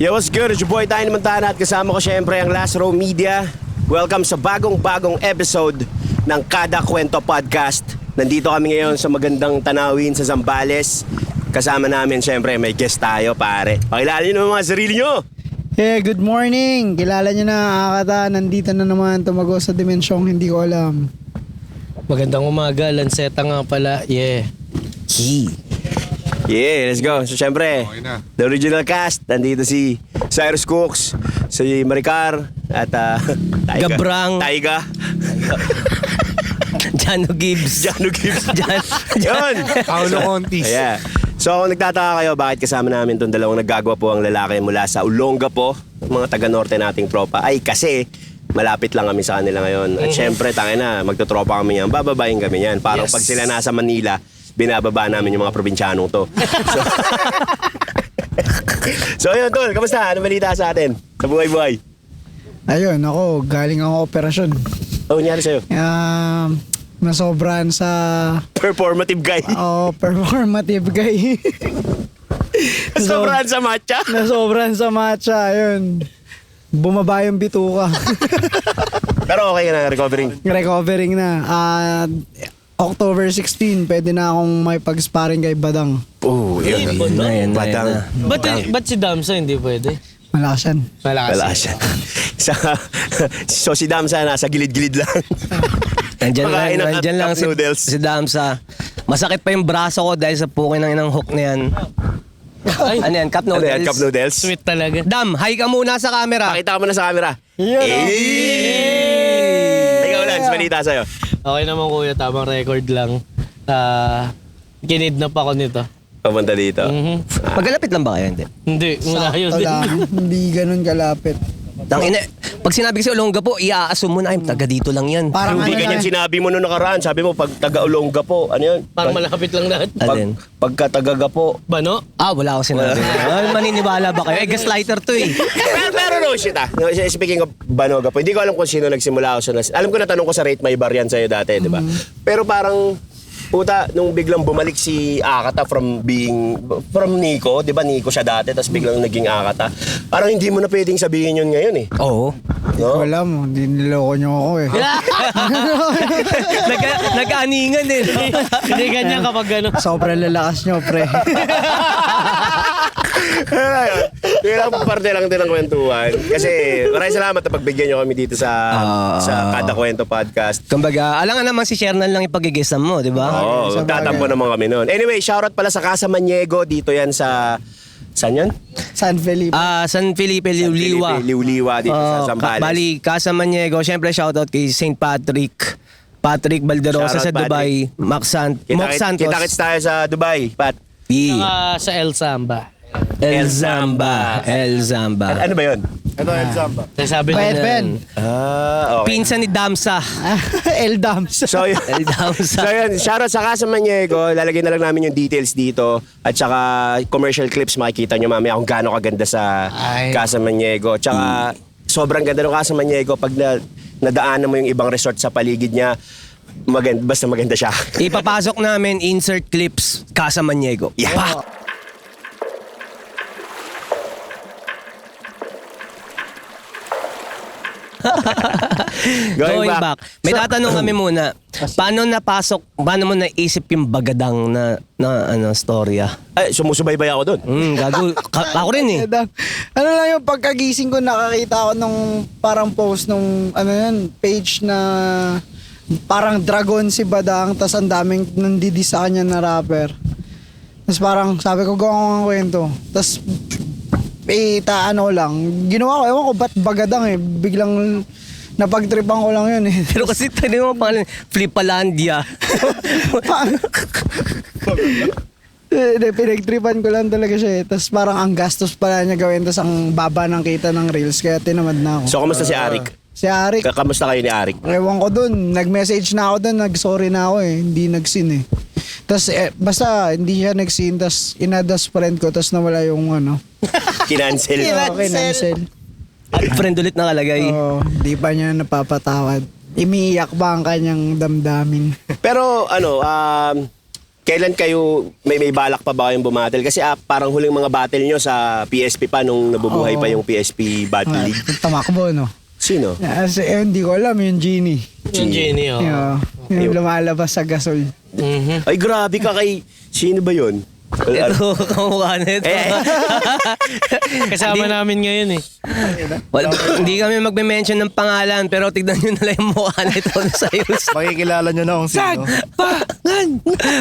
Yo, what's good? It's your boy Tiny Montana at kasama ko syempre ang Last Row Media. Welcome sa bagong episode ng Kada Kwento Podcast. Nandito kami ngayon sa magandang tanawin sa Zambales. Kasama namin syempre may guest tayo pare. Pakilala nyo naman mga sarili nyo. Yeah, good morning. Kilala nyo na Akata. Nandito na naman tumago sa dimensyong hindi ko alam. Magandang umaga, Lanceta nga pala. Yeah. Yeah, let's go. So syempre, the original cast. Nandito si Cyrus Cooks, si Maricar, at Taiga. Gabrang. Taiga. Jano Gibbs. Yun. Paolo Contis. Yeah. So kung nagtataka kayo bakit kasama namin itong dalawang naggagawa po ang lalaki mula sa Olongapo, mga taga-norte nating tropa, ay kasi malapit lang kami sa kanila ngayon. At syempre, tangina, magtutropa kami yan, bababayin kami yan. Parang pag sila nasa Manila, binababa namin yung mga probinsyanong to. So yun, Tol, kamusta? Ano balita sa atin? Sa buhay-buhay? Ayun, ako, galing ako operasyon. Ano nangyari sa'yo? Nasobrahan sa Performative guy. performative guy. Sobrahan sa matcha. Nasobrahan sa matcha, ayun. Bumaba yung bituka. Pero okay ka na, Recovering na. October 16, pwede na akong may pag-sparring kay Badang. Oh, yun. Badang. Ba't si Damsa hindi pwede? Malakas yan. Wala siya. So si Damsa nasa gilid-gilid lang. Pakain ng Nandyan lang cup noodles. si Damsa. Masakit pa yung braso ko dahil sa pukin ng inang hook na yan. Ay. Ano yan? Cup Ano noodles? yan, cup noodles? Sweet talaga. Dam, hi ka muna sa camera. Pakita mo na sa camera. Ikaw, Lance, balita sa'yo. Okay naman kuya, tamang record lang. Kinidnap ako nito. Papunta dito. Magkalapit lang ba kayo? Hindi, malayo Sakto din. lang. Hindi ganun kalapit. Pag sinabi ko sa Olongapo, i-a-assume mo na, ay, taga dito lang yan. Parang Hindi ano ganyan na, sinabi mo nung nakaraan. Sabi mo, pag taga-Olongapo, ano yun? Parang malapit lang lahat. Pag, Alin? pagka taga-Gapo. Bano? Wala akong sinabi. Maniniwala ba kayo? Gaslighter to eh. Pero no shit Speaking of Banogapo, hindi ko alam kung sino nagsimula. Alam ko natanong ko sa Rate My Bar yan sa'yo dati, di ba? Pero parang, puta, nung biglang bumalik si Akata from Nico, di ba Nico siya dati, tapos biglang naging Akata. Parang hindi mo na pwedeng sabihin yun ngayon eh. Oo. No? wala mo, hindi niloko nyo ako eh. Nag-aaningan eh. Hindi ganyan kapag gano'n. Sobrang lalakas nyo, pre. Yun lang parte lang din ng kwentuhan. Kasi maraming salamat na pagbigyan nyo kami dito sa Kada Kwento Podcast. Kumbaga, alangan naman si Shernan lang ipag-igisan mo, di ba? Oo, magtatampo naman kami noon. Anyway, shoutout pala sa Casa Maniego. Dito yan sa... Saan yun? San Felipe. San Felipe, Liuliwa. Liuliwa dito sa Zambales. Bali, Casa Maniego. Siyempre, shoutout kay St. Patrick. Patrick Balderosa Shoutout, sa Dubai. Mock Santos. Kita-kits tayo sa Dubai, Pat. Sa El Samba. El Zamba. Ano ba yun? Ito, El Zamba. Sabi Pwede, na Ben. Okay. Pinsan ni Damsa. El Dams. So yun, El Damsa. so yun, shoutout sa Casa Maniego. Lalagyan na lang namin yung details dito. At saka commercial clips, makikita nyo mamaya kung gaano kaganda sa Casa Maniego. Tsaka sobrang ganda ng Casa Maniego pag nadaanan mo yung ibang resort sa paligid niya. Basta maganda siya. Ipapasok namin, insert clips, Casa Maniego. Yeah. Going back. May tatanong kami muna. Paano mo naisip yung bagadang na storya? Ay, sumusubaybay ako doon. Gago. Ako rin eh. Ano lang yung pagkagising ko, nakakita ako nung parang post nung page na parang dragon si Badang, tas ang daming nandidi sa kanya na rapper. Tas parang sabi ko, gawa ko ng kwento. Tas ginawa ko, ewan ko ba't Bagadang eh, biglang napagtripan ko lang yun eh. Pero kasi tayo mo pangalan, Flipalandia. Pinagtripan ko lang talaga siya eh. Tapos parang ang gastos pala niya gawin, tas ang baba ng kita ng reels, kaya tinamad na ako. So, kamusta si Arik? Si Arik, Kamusta kayo ni Arik? ewan ko dun, nag-message na ako dun, nag-sorry na ako eh, hindi nag-sin eh. Tapos basta hindi siya nag-sin, tapos inadas friend ko, tapos nawala yung Kinancel. Kinancel. Friend ulit nakalagay. Oo, di pa niya napapatawad. Umiiyak ba ang kanyang damdamin? Pero kailan kayo, may balak pa ba kayong bumattle? Kasi parang huling mga battle nyo sa PSP pa nung nabubuhay pa yung PSP Battle League. Tamakbo, no? Sino? Kasi hindi ko alam, yung Genie. Yung Jenny, oh. Yung lumalabas sa gasol. Mhm. Ay, grabe ka kay... Sino ba yun? Ito, kamukha na ito. Kasama namin ngayon eh. Hindi kami magme-mention ng pangalan, pero tignan nyo na lang yung mukha nito sa Yus. Makikilala nyo na kung sino.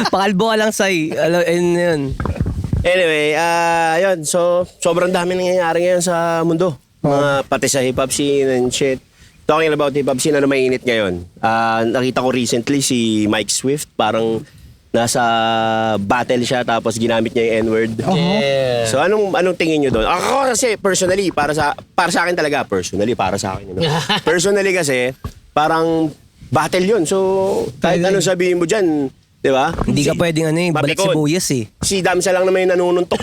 Pakalbo ka lang, Sai. Yun. Anyway, yun. So, sobrang dami nangyayari ngayon sa mundo. Mga pati sa hip-hop scene and shit. Talking about hip-hop scene, ano mainit ngayon? Nakita ko recently si Mike Swift, parang nasa battle siya tapos ginamit niya yung N-word. Yeah. So anong tingin niyo doon? Ako kasi personally para sa akin talaga, para sa akin. Personally kasi parang battle 'yun. So kahit anong sabihin mo diyan, 'di ba? Hindi ka pwedeng balik si Buyas eh. Si Damsa lang naman yung nanununtok.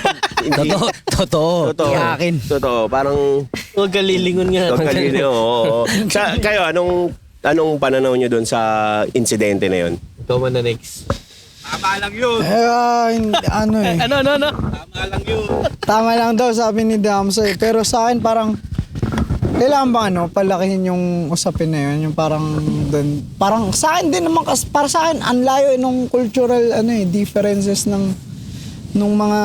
Totoo. Yakin. Totoo. Parang Huwag ka lilingon nga. Huwag kalili, oo. Kayo, anong pananaw nyo doon sa insidente na yun? Ikaw man na next. Ano eh. Ano? Tama lang daw, sabi ni Damso eh. Pero sa akin parang, kailangan ba palakihin yung usapin na yun? Yung parang doon. Parang sa akin din naman, para sa akin, ang layo nung cultural differences nung mga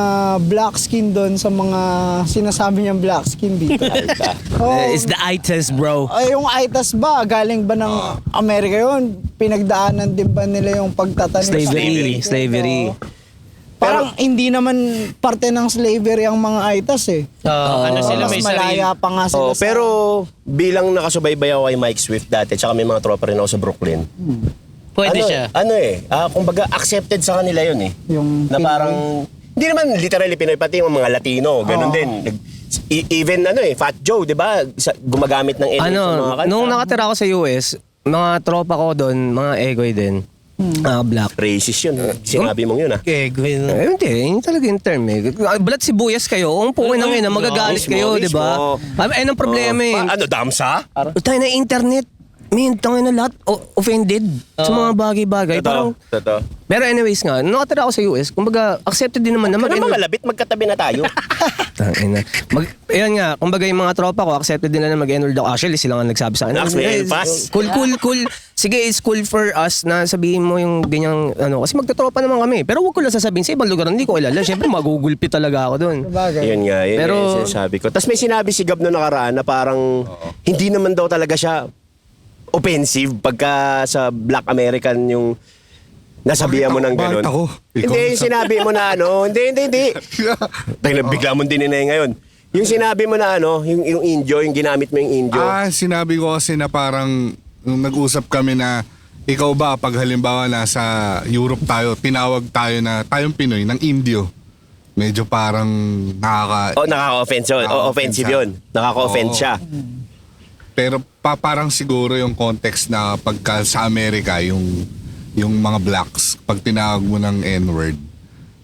black skin doon sa mga sinasabi niyang black skin dito. It's the eye test, bro. Ay, yung ITAS ba? Galing ba ng Amerika yun? Pinagdaanan din ba nila yung pagtatanim Slavery. Parang hindi naman parte ng slavery ang mga ITAS eh. Ano sila, may Mas malaya pa nga sila Pero bilang nakasubaybay ako kay Mike Swift dati, tsaka may mga tropa rin ako sa Brooklyn. Pwede siya. Kumbaga accepted sa kanila yun eh. Yung Na parang, hindi naman literally Pinoy, pati yung mga Latino, ganun din. Even Fat Joe, di ba? Gumagamit ng sa mga kanta. Nung nakatira ako sa US, mga tropa ko doon, mga egoy din. Black. Racist yun. Sinabi mong yun Gagawin. Hindi, yun talaga yung term eh. Balat sibuyas kayo, kung pukin ng ina, magagalit Mismo, kayo, di ba? mismo. Ayun ang problema eh. Damsa? Tayo na internet. Tangin na lahat offended sa mga bagay-bagay. Parang, Totoo. pero anyways nga, nung nakatira ako sa US, kumbaga accepted din naman na Ano mga malabit, magkatabi na tayo. Tangina. Ayun nga, kumbaga yung mga tropa ko, accepted din na mag-enroll daw. Actually, sila nga nagsabi sa akin. Next, may pass. Cool. Sige, it's cool for us na sabihin mo yung ganyang, kasi magtatropa naman kami. Pero wag ko lang sasabihin sa ibang lugar, hindi ko kilala. Siyempre, magugulpi talaga ako doon. Yun nga, yun Pero- yung sinasabi ko. Tapos may sinabi si Gab no nakaraan na parang hindi naman daw talaga siya offensive pagka sa Black American yung nasabihan mo ng ganun. Bakit ako? Ikaw Hindi, yung sinabi mo na hindi. Bigla mong dininay ngayon. Yung sinabi mo na yung indio, yung ginamit mo yung indio. Sinabi ko kasi na parang nung nag-usap kami na ikaw ba pag halimbawa nasa Europe tayo, tinawag tayo na tayong Pinoy ng Indio. Medyo parang Nakaka-offensive. Offensive yun. Nakaka-offend Oo. siya. Pero parang siguro yung context na pagka sa Amerika yung mga blacks pag tinawag mo ng N-word,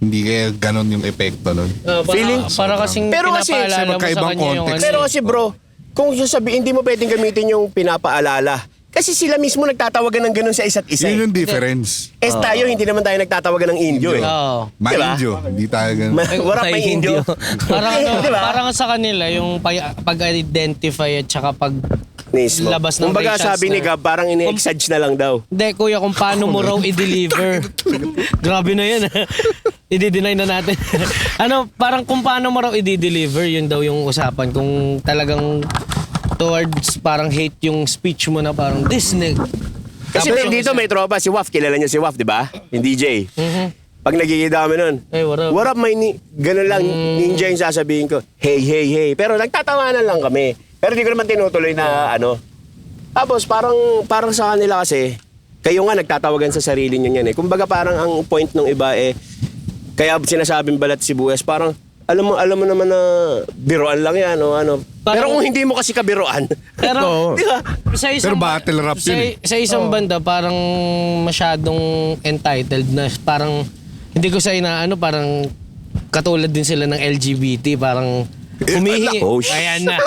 hindi kaya ganon yung epekto nun. Feeling- Para kasing Pero kasi, pinapaalala mo sa magkaibang kanya yung context. Pero kasi bro, kung sasabihin, hindi mo pwedeng gamitin yung pinapaalala. Kasi sila mismo nagtatawagan ng ganun sa isa't isa. Yun yung difference. Tayo, hindi naman tayo nagtatawagan ng indio eh. Oo. Ma-Indio, hindi tayo ganon. Warap may indio. Parang, Diba? parang sa kanila, yung pag-identify at saka pag Mismo. labas ng Kumbaga racial sabi ni slur. Gab, parang ini-exage na lang daw. Hindi, kuya, kung paano mo raw i-deliver. Grabe na yan. I-deny na natin. Parang kung paano mo raw i-deliver, yun daw yung usapan. Kung talagang towards parang hate yung speech mo na parang this nigga. Kasi dito may tropa, si Waf, kilala niyo si Waf, di ba? Yung DJ. Pag nagkikita kami nun, Hey, what up? what up, ganun lang, ninja yung sasabihin ko, hey. Pero nagtatawanan lang kami. Pero di ko naman tinutuloy na Tapos parang sa kanila kasi, kayo nga nagtatawagan sa sarili niyo yan eh. Kumbaga parang ang point ng iba kaya sinasabing balat sibuyas, parang alam mo naman na biroan lang yan Pero kung hindi mo kasi kabiroan, Pero, di ba? sa isang, Pero battle rap yun eh. Sa isang banda, parang masyadong entitled na parang, hindi ko sa parang katulad din sila ng LGBT, parang Humihingi. Oh, shit. Ayan na.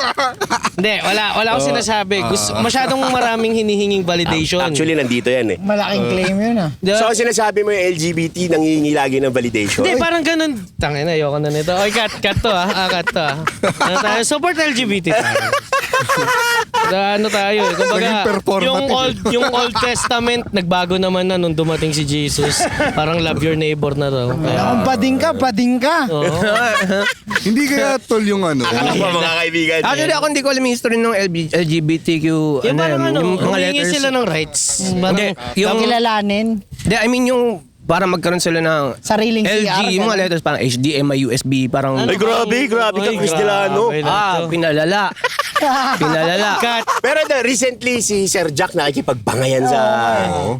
Hindi, wala akong sinasabi. Masyadong maraming hinihinging validation. Actually, nandito yan eh. Malaking claim yun ah. Di ba? So, sinasabi mo yung LGBT nangihingi lagi ng validation? Hindi, parang ganun. Tangina, ayoko na nito. Oy, cut to cut to Ano tayo? Support LGBT tayo. Ano tayo? Kumbaga, Naging performative. yung Old Testament, nagbago naman na nung dumating si Jesus. Parang love your neighbor na raw. Kaya, Ang bading ka. oo. Hindi kaya tol yung ano. Ano ba mga kaibigan? Actually, ako hindi ko alam yung history ng LGBTQ. Yung parang yung mga humingi letters. sila ng rights. Hindi, yung, Kilalanin. I mean yung para magkaroon sila ng Sariling LG, CR, yung mga ganun. letters parang HDMI, USB, parang Ay, grabe ka, Kristilano. pinalala. Pinalala. Cut. Pero recently, si Sir Jack nakikipagbangayan sa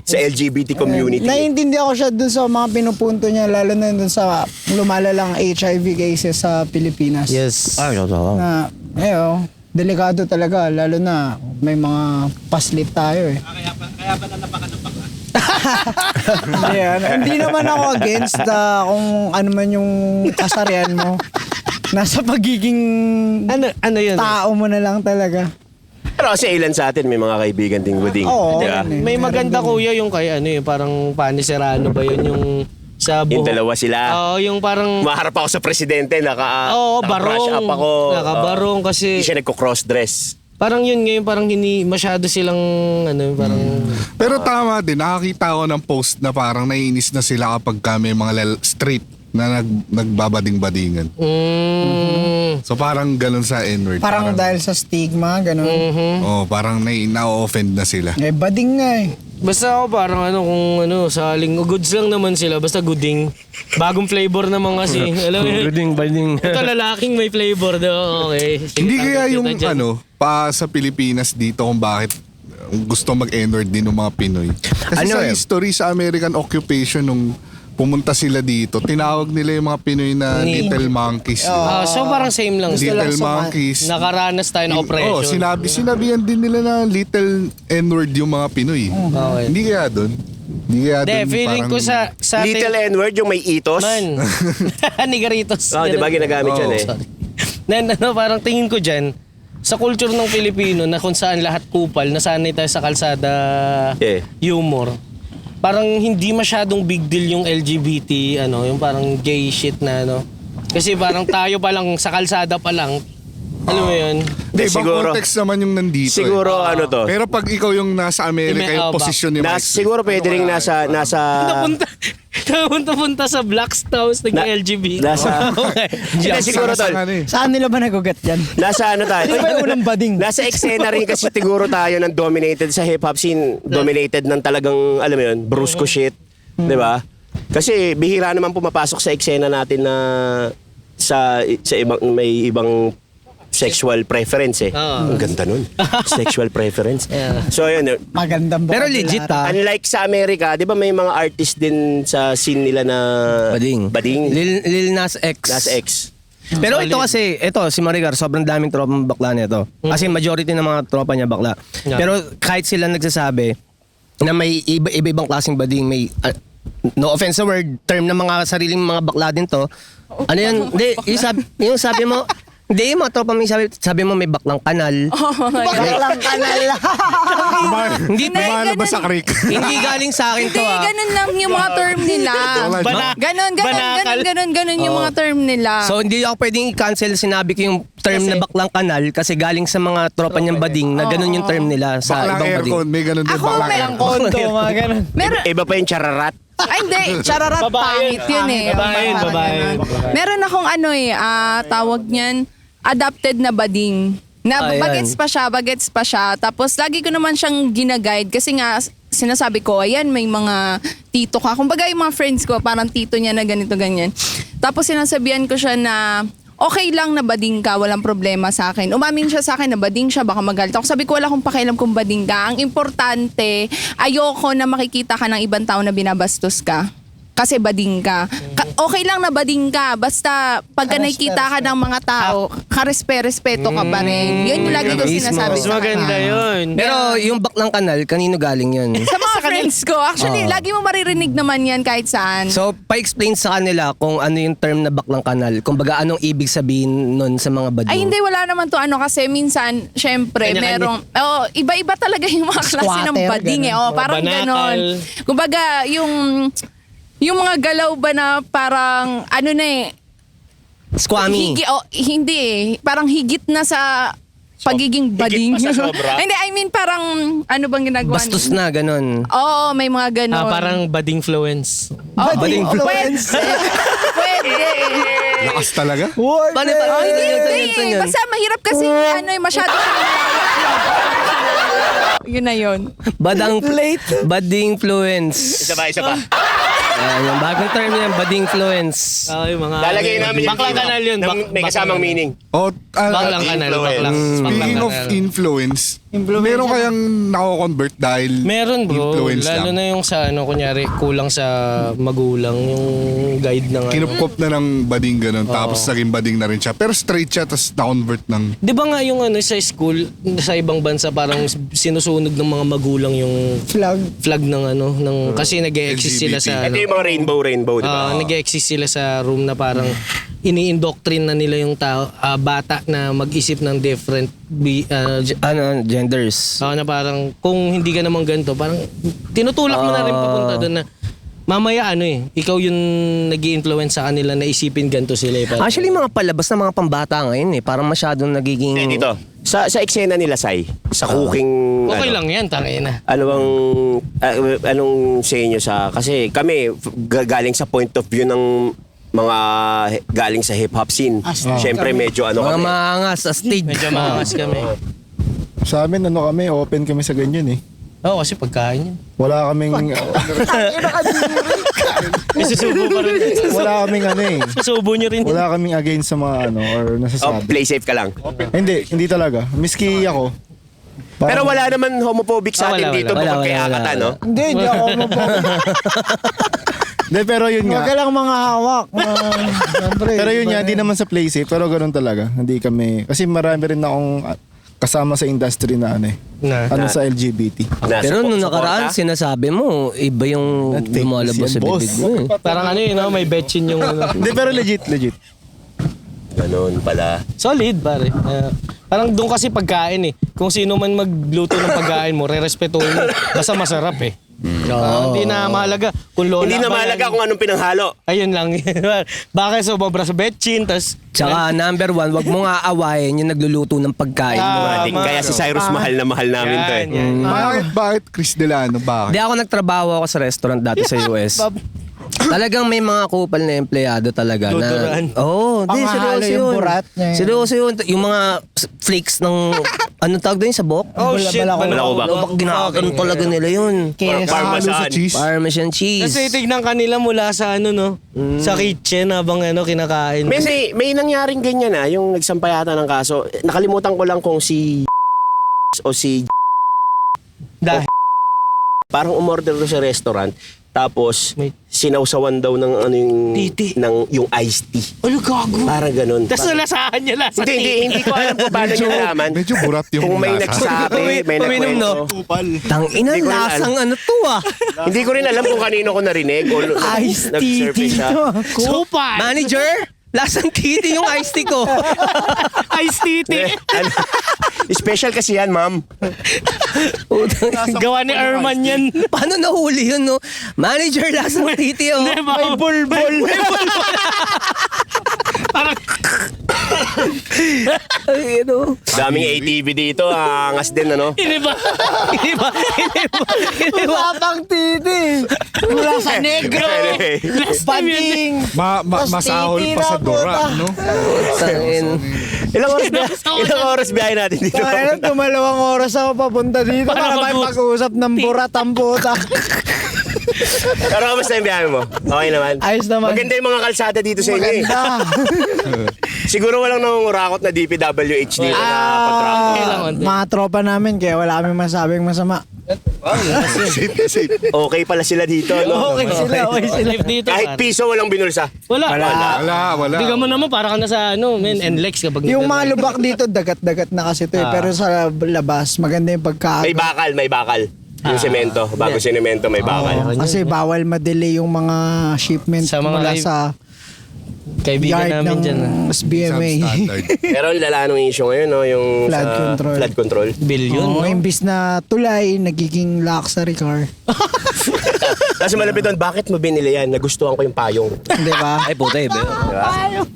LGBT community. Naiintindihan ko siya dun sa mga pinupunto niya, lalo na dun sa lumalalang HIV cases sa Pilipinas. Yes. Ay, totoo. Na, delikado talaga, lalo na may mga paslit tayo eh. Hindi naman ako against kung ano man yung kasarian mo. Nasa pagiging Ano yun? tao mo na lang talaga. Pero kasi ilan sa atin may mga kaibigan ding buding. Oo, Di ba? yan eh. May maganda kuya yung kay ano yung parang Pani Serrano ba yun yung sa Yung dalawa sila. Oo, yung parang Maharap ako sa presidente, Oo, naka-brush barong. up ako. Nakabarong kasi Hindi siya nagko-cross-dress. parang yun ngayon parang masyado silang ano parang Pero tama din, nakakita ako ng post na parang naiinis na sila kapag may mga street na nagbabading-badingan. So parang ganun sa N-word. Parang dahil sa stigma, ganun. parang na-offend na sila. Eh, bading nga eh. basta ako parang ano kung ano saling goods lang naman sila basta gooding. Bagong flavor naman kasi. Alam mo yun? Bading. Ito lalaking may flavor daw. Okay. Sige, Hindi kaya tanggap yung kita dyan. pa sa Pilipinas dito kung bakit gusto mag-N-word din ng mga Pinoy. Kasi Ano sa eh? history sa American occupation nung pumunta sila dito, tinawag nila yung mga Pinoy na little monkeys. So parang same lang. Little monkeys. Nakaranas tayo ng oppression. Sinabihan din nila na little N-word yung mga Pinoy. Okay. Hindi kaya doon. Hindi kaya Hindi, doon feeling ko sa Little N-word, yung may itos. Man. Nigaritos. Oh, di ba ginagamit yan eh? Sorry. Parang tingin ko dyan, sa culture ng Pilipino na kung saan lahat kupal, nasanay tayo sa kalsada humor, parang hindi masyadong big deal yung LGBT, yung parang gay shit na Kasi parang tayo pa lang, sa kalsada pa lang, alam mo yun? Hindi, ibang Siguro. context naman yung nandito. Siguro ano to? Pero pag ikaw yung nasa Amerika, yung posisyon ni Mike. Siguro pwede rin nasa Napunta sa Black's House, nag-LGBT. Okay. Hindi, siguro tol. Saan nila ba nagugat yan? Nasa ano tayo? Ano ba yung unang bading? Nasa eksena rin kasi siguro tayo ng dominated sa hip-hop scene. Dominated ng talagang, alam mo yun, brusco shit. Di ba? Kasi bihira naman pumapasok sa eksena natin na sa may ibang sexual preference eh. Ang ganda nun. Sexual preference. So yun. Magandang Pero legit Unlike sa Amerika, di ba may mga artist din sa scene nila na Bading. Lil Nas X. Nas X. Pero ito kasi, si Maricar, sobrang daming tropang bakla nito. Kasi majority ng mga tropa niya bakla. Yeah. Pero kahit sila nagsasabi na may iba-ibang klaseng bading, may no offense sa word, term ng mga sariling mga bakla din to. Ano yan? Hindi, yung sabi mo, hindi, yung mga tropa mo sabi mo may baklang kanal. Baklang kanal. Hindi, Lumalabas sa creek. hindi galing sa akin Hindi, to ganun lang yung mga term nila. Ganon yung mga term nila. So hindi ako pwedeng i-cancel sinabi ko yung term na baklang kanal kasi galing sa mga tropa niyang bading na ganun yung term nila sa Baklang ibang bading. aircon, may ganun din. Ako, Baklang may- aircon. Kondo, mga ganun. Meron, Iba pa yung chararat. ay hindi, chararat pangit yun eh. Babae. Meron akong tawag niyan, adapted na bading. Ayan. Bagets pa siya. Tapos lagi ko naman siyang ginaguide kasi nga sinasabi ko, ayan, may mga tito ka. Kumbaga yung mga friends ko, parang tito niya na ganito, ganyan. Tapos sinasabihan ko siya na, okay lang na bading ka, walang problema sa akin. Umamin siya sa akin na bading siya, baka magalit ako. Sabi ko, wala akong pakialam kung bading ka. Ang importante, ayoko na makikita ka ng ibang tao na binabastos ka. Kasi bading ka. Okay lang na bading ka. Basta pagka nakikita ka ng mga tao, respeto ka pa rin. Yun yung lagi ko Mismo. sinasabi Mas sa maganda kanya. yun. Pero yung baklang kanal, kanino galing yun? Sa mga friends ko. Actually, lagi mo maririnig naman yan kahit saan. So, pa-explain sa kanila kung ano yung term na baklang kanal. Kung baga, anong ibig sabihin nun sa mga bading. Ay, hindi, wala naman to kasi minsan, syempre, Kanya-kanya. merong, iba-iba talaga yung mga klase ng Squatter, bading eh. ganun. Oh, parang Banakal. ganon. Kumbaga, yung mga galaw ba na parang, Squammy. hindi eh. Parang higit na sa pagiging bading. pa sa sobra? Hindi, I mean parang, ano bang ginagawa? Bastos na, ganun. Oo, may mga ganon. Parang bading fluence. Bading influence. Pwede. Lakas talaga. Word Paano eh. ba? Hindi, Ganyan, hindi. ganyan. Basta mahirap kasi, masyado yun na yun. Bading influence. Isa pa. Yung bagong term yan, bading influence. Yung mga... Lalagay namin yung Baklang kanal yun. May kasamang meaning. O, Baklang kanal. Influence. speaking of influence, meron kayang nako-convert dahil Meron bro, influence lalo lang. na yung sa kunyari kulang sa magulang, yung guide ng Kinupkop na ng bading ganun, tapos naging bading na rin siya. Pero straight siya, tapos na-convert ng... Di ba nga yung sa school, sa ibang bansa parang sinusunog ng mga magulang yung flag ng kasi nag-e-exist sila sa Ito yung mga rainbow, di ba? nag-e-exist sila sa room na parang ini-indoctrine na nila yung bata na mag-isip ng different Genders. na parang kung hindi ka naman ganito, parang tinutulak mo na rin papunta doon na mamaya ikaw yung nag-i-influence sa kanila na isipin ganito sila eh. Parang- Actually, mga palabas na mga pambata ngayon parang masyadong nagiging... Dito. Sa eksena nila, Sai, sa cooking... okay lang yan, tangina. Anong sa inyo kasi kami galing sa point of view ng mga galing sa hip-hop scene. Siyempre medyo Mga kami. maangas, astig. Medyo maangas kami. Sa amin, kami, open kami sa ganyan eh. Oo, kasi pagkain yun. Wala kaming, Isusubo pa rin. wala kaming Susubo nyo rin. wala kaming against sa mga or nasasabi. Play safe ka lang. Hindi talaga. Miski ako. Pero wala naman homophobic sa atin Wala, dito wala, bukod kay wala, Akata, wala. no? Hindi ako Hindi, pero yun Huwag ka nga. lang mga hawak. Siyempre, Pero yun iba nga, na di naman sa play safe. Pero ganun talaga. Hindi kami, kasi marami rin akong kasama sa industry na sa LGBT. Pero nung Suporta? nakaraan, sinasabi mo, iba yung Not fake lumalabas news sa yan, boss. bibig mo eh. Parang may betchin yung Hindi, pero legit. Ganun pala. solid pare. Parang doon kasi pagkain eh. Kung sino man magluto ng pagkain mo, re-respetuhin mo. Basta masarap eh. Hindi na mahalaga kung lola Hindi na ba mahalaga yan. kung anong pinanghalo. Ayun lang. Bakit sobra sa betchin, tas... Tsaka number one, wag mo nga awayin yung nagluluto ng pagkain mo. Tama. Kaya si Cyrus mahal namin to eh. Yan. Bakit Chris Delano? Bakit? Hindi ako nagtrabaho ako sa restaurant dati sa US. Talagang may mga kupal na empleyado talaga Duduran. na... Oo, di, Panghalo seryoso yung yun. burat niya yun. Seryoso yun. Yung mga flakes ng... Anong tawag doon? Sabok? Oh shit. Balakubak. Lobak, ginakagan talaga nila yun. Halo sa cheese. Parmesan cheese. Kasi tignan kanila mula sa sa kitchen habang kinakain. May nangyaring ganyan yung nagsampayata ng kaso. Nakalimutan ko lang kung si o si Dahil. parang umorder doon sa restaurant tapos May- sinawsawan daw ng Titi. yung iced tea. Ano gago? Parang ganun. Tapos nalasahan niya lasa. Hindi ko alam kung paano niya nalaman. Medyo burat yung Kung may lasa. nagsabi, may Uminom, no? nagkwento. Tangina, Hindi ko rin lasang ano to ah. Hindi ko rin alam kung kanino ko narinig o Iced tea nag-surface siya. dito. Kupal. Manager, lasang titi yung iced tea ko. Ice titi. Special kasi yan, ma'am. Gawa ni Erman yan. Paano nahuli yun, no? Manager, lasang titi oh. May bulbul. Parang Ay, ano? Daming ATV dito, angas din, ano? hindi ba? Tapang titi. Mula sa negro. Anyway. Last time yun. Masahol pa sa Dora, no? Tangin. Ilang oras biyahe natin dito? Kaya tumalawang oras ako papunta dito para may mag- pag-usap ng burat ang puta. Pero kamusta yung biyahe mo? Okay naman? Ayos naman. Maganda yung mga kalsada dito sa inyo eh. Maganda. Siguro walang nangungurakot na DPWH dito na kontrako. Okay lang, konti. Mga tropa namin kaya wala kami masabing masama. Safe. Okay pala sila dito, no? Okay sila. Live dito. Kahit pare. piso walang binulsa. Wala. Wala. Hindi ka mo naman para ka na sa NLEX kapag Yung mga lubak dito, dagat-dagat na kasi to eh. Pero sa labas, maganda yung pagkain. May bakal. Yung semento. Bago sinemento may bakal. Kasi bawal ma-delay yung mga shipment Sa mga mula kay- sa Kaibigan yard namin ng dyan. SBMA. Substandard. Pero ang lala nung issue ngayon, no? Yung Flood sa control. flood control. Billion, Oo, no? imbis na tulay, nagiging luxury car. Kasi malapit doon, bakit mo binili yan? Nagustuhan ko yung payong. Di ba? Ay, puta eh.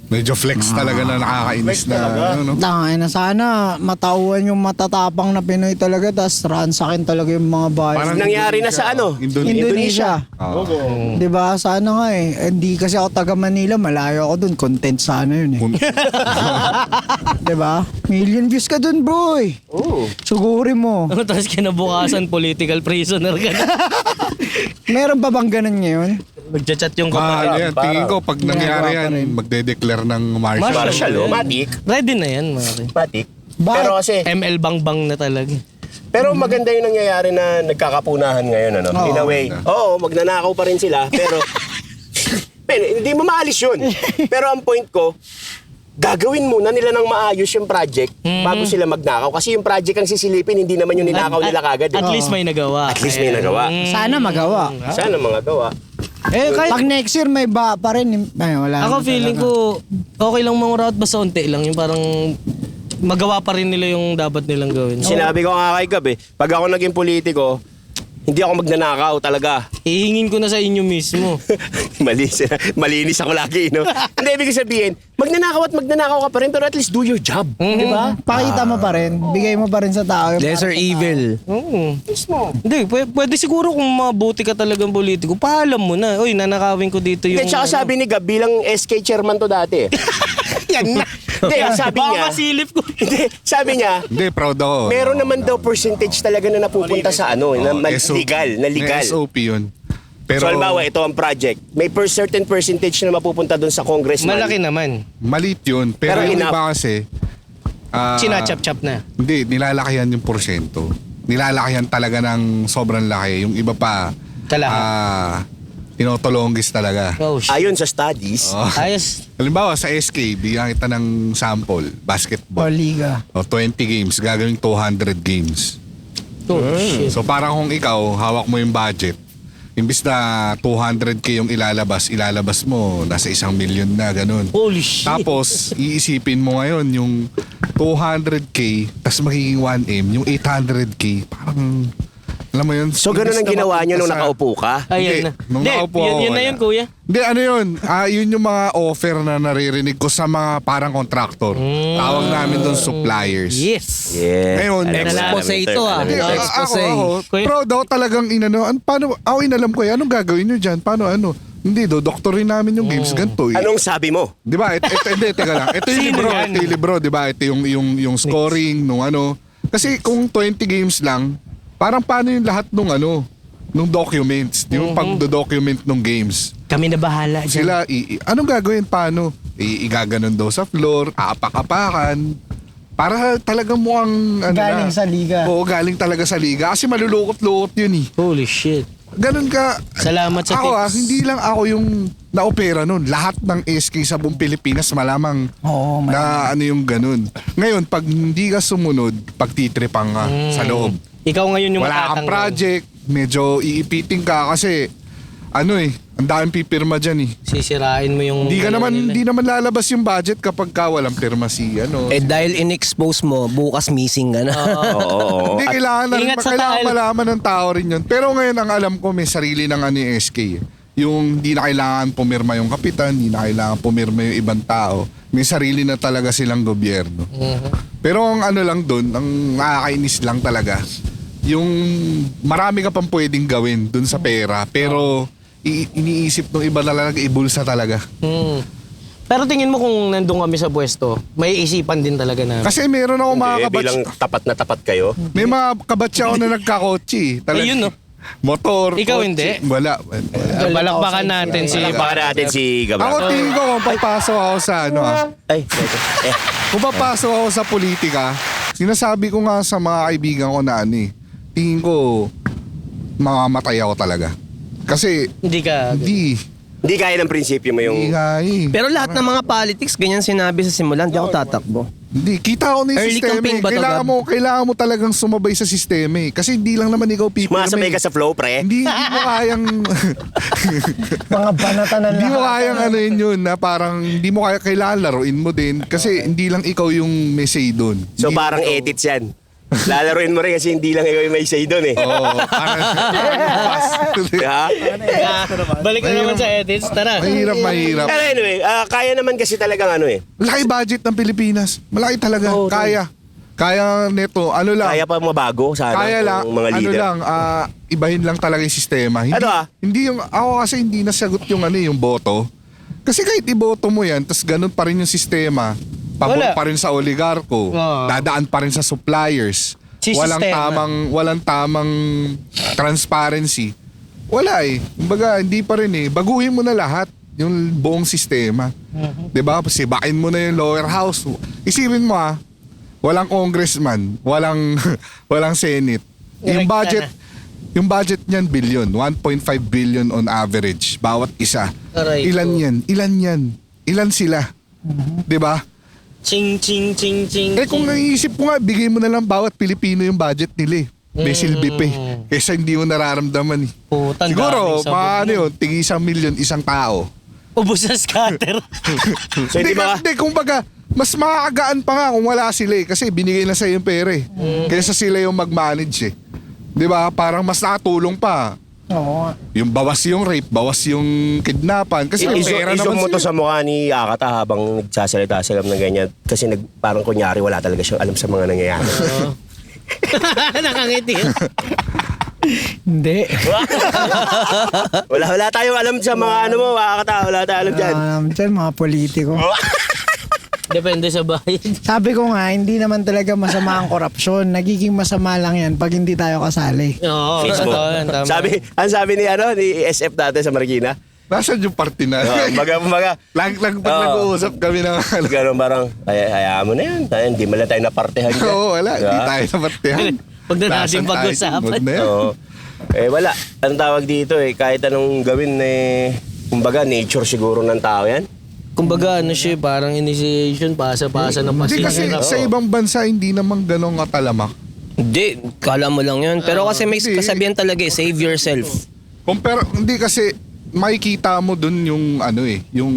Medyo flex talaga na nakakainis na. Ano, no? Tangay na sana matauhan yung matatapang na Pinoy talaga, tas ransakin talaga yung mga bahay. Parang Nangyari na sa ano? Indonesia. Oo. 'Di ba? Sana nga eh. Hindi kasi ako taga Manila, malayo ako dun. Content sana yun eh. 'Di ba? Million views ka dun, bro. Sugurin mo. Ano, tapos kinabukasan, political prisoner ka na. Meron pa bang ganun ngayon? Magchat-chat yung Ano kapatid. yan, tingin ko pag nangyari Ginagawa pa rin. yan, magde-declare ng martial. Marshall, oh. Matik. Ready na yan, mga kay. Matik. Bakit? Pero kasi, ML bang na talaga. pero maganda yung nangyayari na nagkakapunahan ngayon, ano? Oo. In a way. Oo, magnanakaw pa rin sila, pero hindi mo maalis yun. Pero ang point ko, gagawin muna nila ng maayos yung project bago sila magnakaw. Kasi yung project ang sisilipin, hindi naman yung ninakaw nila kagad. At eh. least may nagawa. At least may nagawa. Sana magawa. Sana mga gawa. Eh, kahit, Pag next year may ba pa rin, ay wala ako na feeling talaga. ko, okay lang mga route, basta unti lang. Yung parang magawa pa rin nila yung dapat nilang gawin. Sinabi ko nga kay Gab pag ako naging politiko, hindi ako magnanakaw talaga. Ihingin ko na sa inyo mismo. Malinis ako lagi, no? Hindi, ibig sabihin, magnanakaw ka pa rin, pero at least do your job. Di ba? Pakita mo pa rin, bigay mo pa rin sa tao. yung Lesser para sa evil. Oo. Hindi, pwede siguro kung mabuti ka talagang politiko, paalam mo na. Uy, nanakawin ko dito yung... Hindi, tsaka sabi ni Gab, bilang SK chairman to dati. Yan na. Hindi, sabi Baka niya, masilip ko. hindi, sabi niya, Hindi, proud ako. meron naman daw percentage talaga na napupunta sa ano, na SOP. legal, na legal. May SOP yun. Pero So, halimbawa, ito ang project. May certain percentage na mapupunta doon sa congressman. Malaki naman. malit yun. Pero, Pero yung enough. iba kasi, Sinachap-chap na. hindi, nilalakihan yung porsyento. Nilalakihan talaga ng sobrang laki. Yung iba pa, Kalahat. tinotolonggis talaga. Oh, shit. Ayon sa studies, Ayos. Halimbawa sa SK, bigyan kita ng sample, O, basketball. liga. O 20 games, gagawin 200 games. Oh, shit. So parang kung ikaw, hawak mo yung budget, imbis na 200k yung ilalabas mo, nasa 1 million na, ganun. Holy shit. Tapos, iisipin mo ngayon yung 200k, tas magiging 1M, yung 800k, parang, alam mo yun? so ganun imbis ang na ginawa nyo nung mapunta sa- nakaupo ka? Ayan Hindi, na. nung Hindi, nakaupo yun ako, na wala. yun, kuya. Hindi, ano yun? Yun yung mga offer na naririnig ko sa mga parang contractor. Tawag namin doon suppliers. Yes. Yeah. Ngayon, Expose ito ah. Hindi, Expose. ako, proud ako talagang inano. Paano, ako inalam ko anong gagawin nyo dyan? Paano ano? Hindi, doktorin namin yung games ganito. Eh. Anong sabi mo? Di ba? Hindi, teka lang. Ito yung Sino libro. yan? Ito yung libro, di ba? Ito yung scoring nung ano. Kasi kung 20 games lang, parang paano yung lahat nung ano, nung documents, yung pag-document nung games. Kami na bahala dyan. Sila, anong gagawin? Paano? Igaganon daw sa floor, aapak-apakan. Para talagang mukhang ano Galing na. sa liga. Oo, galing talaga sa liga. Kasi malulukot-lukot yun eh. Holy shit. Ganun ka. Salamat sa ako tips. hindi lang ako yung na-opera nun. Lahat ng SK sa buong Pilipinas malamang Oo, na ano yung ganun. Ngayon, pag hindi ka sumunod, pagtitripang ka sa loob. Ikaw ngayon yung Wala kang matatanggal. project, medyo iipiting ka kasi ano ang daming pipirma dyan eh. Sisirain mo yung... Hindi naman lalabas yung budget kapag ka walang pirma si ano. Eh dahil in-expose mo, bukas missing ka na. Oo. Hindi, kailangan, Ingat sa kailangan tile. malaman ng tao rin yun. Pero ngayon, ang alam ko, may sarili ng ano yung SK. eh. Yung hindi na kailangan pumirma yung kapitan, hindi na kailangan pumirma yung ibang tao. May sarili na talaga silang gobyerno. Pero ang ano lang dun, ang nakakainis lang talaga, yung marami ka pang pwedeng gawin dun sa pera, pero iniisip ng iba talaga, ibulsa talaga. Pero tingin mo kung nandun kami sa pwesto, may isipan din talaga namin. Kasi meron ako mga Hindi, kabatch, bilang tapat na tapat kayo. may mga kabatch ako na nagkakotse. Ayun, no? Motor, Ikaw kotse. hindi? Wala. Balakbakan natin si... Baka natin si Ako Gabra. tingin ko kung papasok ako sa ano Ay, ito. kung papasok ako sa politika, sinasabi ko nga sa mga kaibigan ko na ano eh, tingin ko mamamatay ako talaga. Kasi Hindi ka... Hindi kaya ng prinsipyo mo yung... hindi nga eh. Pero lahat ng mga politics, ganyan sinabi sa simulan, di ako tatakbo. Hindi, kita ko na yung Early sistema. campaign ba to, Kailangan mo talagang sumabay sa sistema eh. Kasi hindi lang naman ikaw pipirma. Sumasabay ka sa flow, pre. Hindi mo kayang Mga banatan na hindi mo kayang ano yun na parang hindi mo kailangan laruin mo din kasi hindi lang ikaw yung may say doon. So Hindi parang ikaw- edits yan. Lalaruin mo rin kasi hindi lang ikaw yung may say doon eh. Oo, parang Ha? Balik na naman sa edits. Tara. mahirap. Pero anyway, kaya naman kasi talagang ano eh. Malaki budget ng Pilipinas. Malaki talaga. Oo, Kaya. Kaya neto, ano lang. Kaya pa mabago sa Kaya lang, mga ano leader. lang, ibahin lang talaga yung sistema. Hindi, Ano hindi yung, ako kasi hindi nasagot yung yung boto. Kasi kahit iboto mo yan, tas ganun pa rin yung sistema, pabor Wala. pa rin sa oligarko, Oo. dadaan pa rin sa suppliers, Si walang sistema. tamang transparency. Wala eh. Kumbaga, hindi pa rin eh. Baguhin mo na lahat yung buong sistema. Diba? Sibain mo na yung lower house. Isipin mo walang congressman, walang walang senate. Yung Direct budget ka yung budget niyan billion, 1.5 billion on average bawat isa. Aray Ilan ko. yan? Ilan sila? 'Di ba? Ching, ching, ching, ching. Eh kung naiisip ko nga, bigay mo na lang bawat Pilipino yung budget nila eh. May silbi pa eh. Kesa hindi mo nararamdaman eh. Putan, Siguro, daming sabog ano nun. yun, tigi 1 million isang tao. Ubus sa scatter. So hindi ba? Hindi, kumbaga, mas makakagaan pa nga kung wala sila eh. Kasi binigay na sa yung pera eh. Kesa sila yung mag-manage eh. Di ba? Parang mas nakatulong pa. Oo. Yung bawas yung rape, bawas yung kidnapan. Kasi may pera Iso naman mo to sila. sa mukha ni Akata habang nagsasalita sila ng ganyan. Kasi parang kunyari wala talaga siyang alam sa mga nangyayari. Nakangiti. Hindi. wala tayong alam sa mga ano mo, Akata. Wala tayong alam dyan. Dyan, mga politiko. Depende sa bayan. Sabi ko nga, hindi naman talaga masama ang korupsyon. Nagiging masama lang yan pag hindi tayo kasali. Oo, Facebook. totoo yan, tama. Ang sabi ni SF dati sa Marikina. Nasaan yung party na? Baga, Lang pag Oo. nag-uusap kami ng ano. Ganun parang, hayaan mo na yan. Hindi mo lang tayo napartehan dyan. Oo, wala. Diba? Hindi tayo napartihan. Huwag na natin pag-usapan. Huwag na yan. Oo. Wala. Anong tawag dito kahit anong gawin kumbaga nature siguro ng tao yan. Kumbaga, ano siya, parang initiation, pasa-pasa ng Hindi kasi pasira. sa ibang bansa hindi naman ganong katalamak. Hindi, kala mo lang yun. Pero kasi may Hindi. kasabihan talaga save yourself. Hindi kasi makikita mo dun yung yung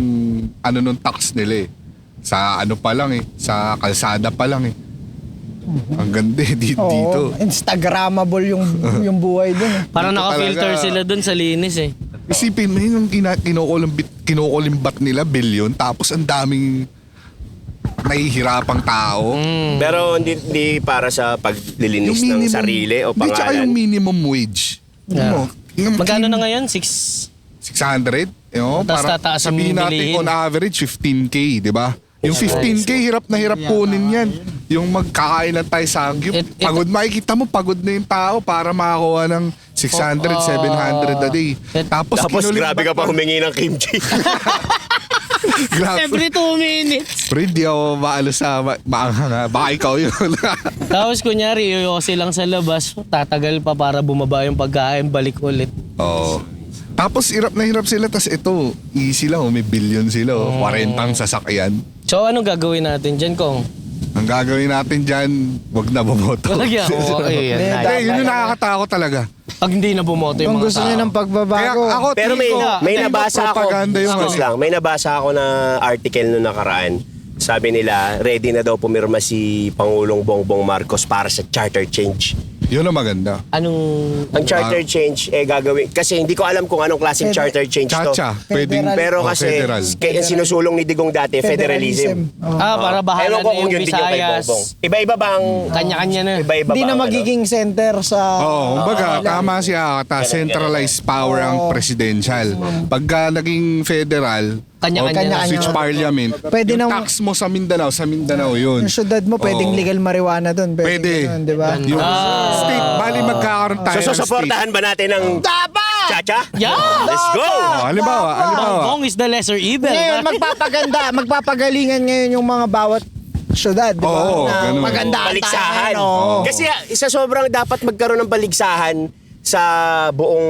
nung tax nila eh. Sa ano pa lang eh, sa kalsada pa lang eh. Ang ganda eh, dito. Oo, Instagrammable yung buhay dun. Parang Dito naka-filter talaga. sila dun sa linis eh. Isipin mo yung kinukulimbat nila bilyon tapos ang daming nahihirapang tao. Pero hindi para sa paglilinis ng sarili o Hindi, tsaka yung pangalan. minimum wage. Yeah. Yung Magkano na ngayon? 6? 600? Tapos tataas yung sabihin natin bilihin. on average 15K, di ba? Yung 15K, hirap na hirap kunin yan. Yung magkakain lang tayo sa Angyup. Pagod, makikita mo, pagod na yung tao para makakuha ng 600, 700 a day. Tapos Grabe ka pa humingi ng kimchi. Grabe. Every 2 minutes. Pero hindi ako maalo sa maanghang. Baka ikaw yun. Tapos kunyari, yoyosi lang sa labas, tatagal pa para bumaba yung pagkain, balik ulit. Oo. Tapos hirap na hirap sila. Tapos ito, easy lang. May billion sila. 40 sasakyan. So, anong gagawin natin dyan, Kong? Ang gagawin natin dyan, wag na bumoto. Lagyan ko. Ayun. Hindi, yun yung nakakatakot talaga. Pag hindi na bumoto yung Kung mga gusto tao. niyo ng pagbabago. Kaya ako, Pero may tingin ko, nabasa ako. propaganda yung Excuse lang, may nabasa ako na article noong nakaraan. Sabi nila, ready na daw pumirma si Pangulong Bongbong Marcos para sa charter change. Yun ang maganda. Anong... Ang charter change gagawin kasi hindi ko alam kung anong klaseng charter change to. Chacha. Pwedeng, Federal. Pero kasi federal. kaya sinusulong ni Digong dati federalism. Oo. para bahala Ewan ko na kung yung yun din yung kay Visayas. Bongbong. Iba-iba bang Kanya-kanya na. Iba-iba Hindi ba na ang magiging center sa... Oo, kumbaga, tama si Akata, centralized power ang presidential. Pagka naging federal, Kanya-kanya na. switch parliament, Pwede yung nang- tax mo sa Mindanao yun. Yung syudad mo, pwedeng Oo. legal marijuana doon. Pwede. Ganun, di ba? Yung state, bali magkakaroon tayo So ng state. susuportahan ba natin ng Chacha? Yeah! Let's go! Halimbawa. Bongbong is the lesser evil. Ngayon, magpapagalingan ngayon yung mga bawat syudad, di ba? Oo, Na ganun. maganda ang Baligsahan. tahanan, oo. Kasi isa sobrang dapat magkaroon ng baligsahan sa buong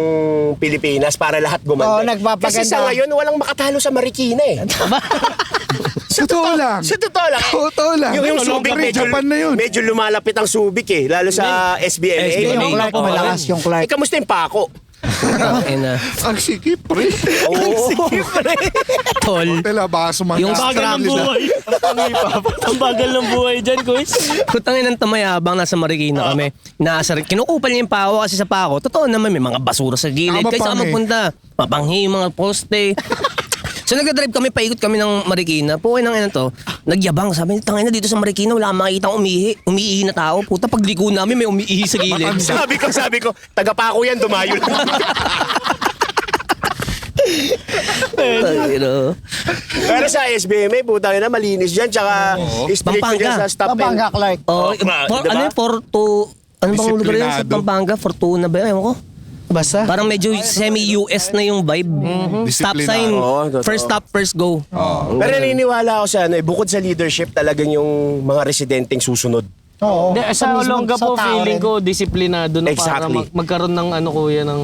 Pilipinas para lahat gumanda. Oo, nagpapaganda. Kasi sa ngayon, walang makatalo sa Marikina eh. Totoo lang. Sa totoo lang. Totoo lang. Yung Ano, Subic, pre, Japan na yun. medyo lumalapit ang Subic eh. Lalo sa SBMA. Yung Clark, malakas yung Clark. Kamusta yung Pako? Ina. Ang sikip, pre. Oo. Tol. Tela, baka sumangka. Yung Bagal ng buhay. Ang bagal ng buhay dyan, Kuis. Putangin ng tamayabang nasa Marikina kami. Naasa rin. Kinukupal niya yung pako kasi sa pako. Totoo naman may mga basura sa gilid. Kahit saan Mapanghi. mapunta. Mapanghi yung mga poste. So nagdadrive kami, paikot kami ng Marikina. Pukoy ng ina to. Nagyabang. Sabi niya, tangina dito sa Marikina, wala kang makikita umiihi na tao. Puta, pagliko namin may umiihi sa gilid. sabi ko, taga-Pako yan, dumayo lang. Tangina. Pero sa SBMA, putang ina, malinis dyan. Tsaka, strict Pampanga. dyan sa stop and... Pampanga, Clark. Oh, diba? ano yun? Ano bang lugar yun sa Disiplinado. Pampanga? Fortuna ba yun? Ewan ko. Basta. Parang medyo semi-US na yung vibe. Stop sign, Oo, totoo. first stop, first go. Pero naniniwala ako sa ano, bukod sa leadership, talagang yung mga residenteng susunod. Oo. Sa mismo Olongapo, sa tao feeling rin. ko, disiplinado na para Exactly. magkaroon ng ano kuya, ng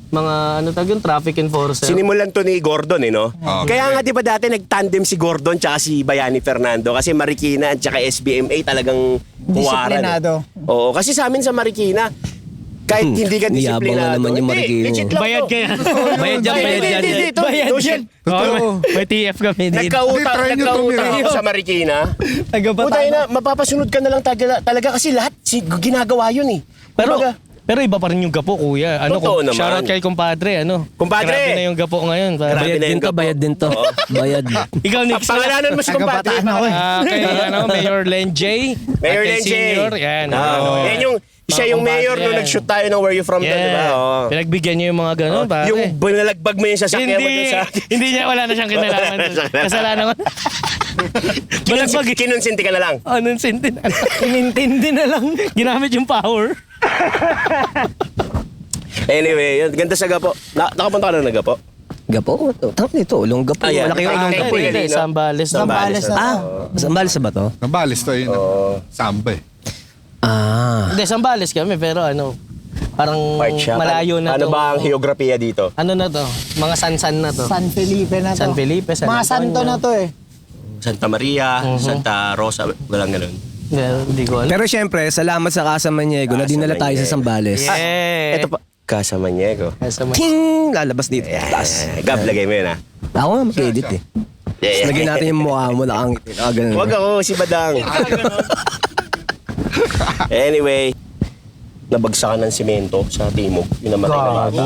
mga ano tawag yung traffic enforcer. Sinimulan to ni Gordon no? Okay. Kaya nga di ba dati nag-tandem si Gordon tsaka si Bayani Fernando kasi Marikina at tsaka SBMA talagang huwaran. Disiplinado. Oo, kasi sa amin sa Marikina, kahit hindi ka Niyabang disiplinado. na naman yung Hindi, Marikina. legit lang Bayad to. kaya. Bayad dyan, bayad dyan. Hindi, ito, Bayad no dyan. shit. May TF kami dito. Nagkautang Hindi, try nyo ako sa Marikina. Putay na, mapapasunod ka na lang talaga kasi lahat ginagawa yun eh. Pero, Kumbaga, pero iba pa rin yung gapo, kuya. Ano, Totoo naman. shoutout kay kumpadre, ano? Kumpadre! Grabe na yung gapo ngayon. Grabe Bayad na din yung to, gapo. bayad din to. Bayad. Ikaw, Nick. pangalanan mo si kumpadre. Tagabataan ako eh. Kay Mayor Len J. Mayor at kay Len J. Senior. Yan. Yan yung, siya yung mayor nung nag-shoot tayo ng Where You From, Yeah. di ba? Oo. Pinagbigyan niyo yung mga ganun, pare. Yung binalagbag mo yung sasakyan mo hindi, dun sa... hindi niya, wala na siyang kinalaman. Kasalanan ko. Balagbag eh. Kinonsinti ka na lang. Anong sinti na lang. Inintindi na lang. Ginamit yung power. Anyway, yun, ganda sa Gapo. Nakapunta ka na ng Gapo? Gapo? Tama nito, ulong gapo. Ayan. Malaki yung ulong gapo eh. Hindi, no? Sambales. Sambales na Ah, to. Sambales ba to? Nabalis to yun. Samba eh. Ah. Hindi, Sambales kami, pero ano, parang Part siya. malayo na Ano to. ba ang geografiya dito? Ano na to? Mga sansan na to. San Felipe na to. San Felipe, San Mga santo Antonio. na to eh. Santa Maria, Santa Rosa, walang ganun. Well, hindi ko alam. Pero syempre, salamat sa Casa Maniego na dinala tayo sa Sambales. Yeah. Ito pa, Casa Maniego. Ting! Lalabas dito. Taas. Gab, lagay mo yun ha. Ako nga mag-edit eh. Lagyan natin yung mukha mo na ganun. Huwag ako, si Badang. Anyway, nabagsakan ng simento sa Timog. Yung namatay na bata.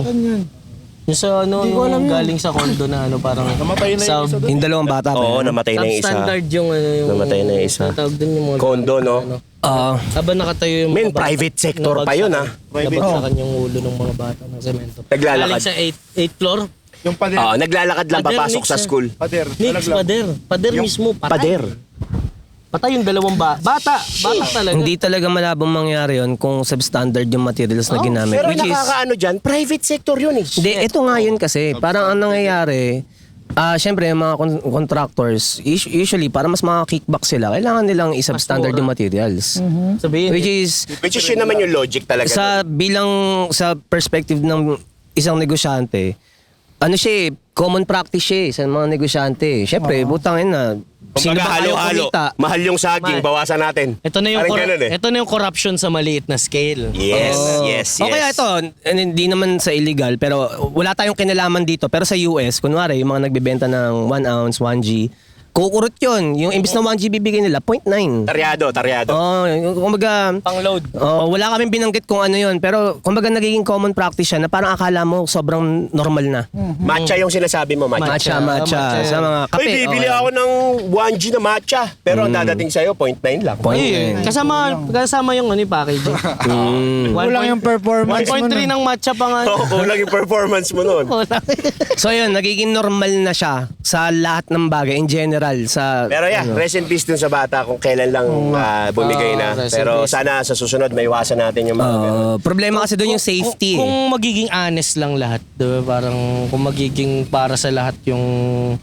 Yung sa ano, yung galing sa condo na ano, parang namatay na yung isa. Yung dalawang bata pa. Oo, namatay na yung isa. Substandard yung ano, yung... Namatay na yung isa. Tawag din yung mga... Condo, no? Ano. Ah. Habang nakatayo yung Men, mga bata, private sector pa yun, ha? Nabagsakan yung ulo ng mga bata ng semento. Naglalakad. Galing sa 8th floor. Yung pader. Oo, naglalakad lang Pader, papasok Nix, sa eh. school. Pader. Nix, pader. Pader mismo, patay. Pader. Patay yung dalawang bata talaga. Hindi talaga malabong mangyari yun kung substandard yung materials na ginamit. Pero Which is, nakakaano dyan, private sector yun eh. hindi, ito nga yun kasi. Parang ang nangyayari, syempre yung mga contractors, usually para mas maka-kickback sila, kailangan nilang i-substandard yung materials. Sabihin, Which is, Which is yun naman yung logic talaga. sa sa perspective ng isang negosyante, ano siya eh, common practice siya eh, sa mga negosyante. Syempre, butangin na. Sino Kumbaga, ba ayaw halo-halo. kumita? Mahal yung saging, bawasan natin. ito na yung Parang ganun eh. ito na yung corruption sa maliit na scale. Yes, yes, yes. O kaya ito, hindi naman sa illegal, pero wala tayong kinalaman dito. Pero sa US, kunwari, yung mga nagbebenta ng 1 ounce, 1G, kukurot yun. Yung imbis na 1G bibigay nila, 0.9. Taryado. Kumbaga, Pang-load. wala kaming binanggit kung ano yun. Pero kumbaga nagiging common practice siya na parang akala mo sobrang normal na. Matcha yung sinasabi mo, matcha. Matcha. Sa mga kape. Uy, bibili okay. ako ng 1G na matcha. Pero ang dadating sa'yo, 0.9 lang. Eh, kasama yung ano yung packaging. Kulang yung performance mo 1.3 nun. ng matcha pa nga. Oo, kulang yung performance mo nun. So yun, nagiging normal na siya sa lahat ng bagay in general. Pero yeah, rest in peace dun sa bata kung kailan lang bumigay na. rest in Pero peace. sana sa susunod may iwasan natin yung mga ganun. Problema kasi doon yung safety. Kung magiging honest lang lahat, diba? Parang kung magiging para sa lahat yung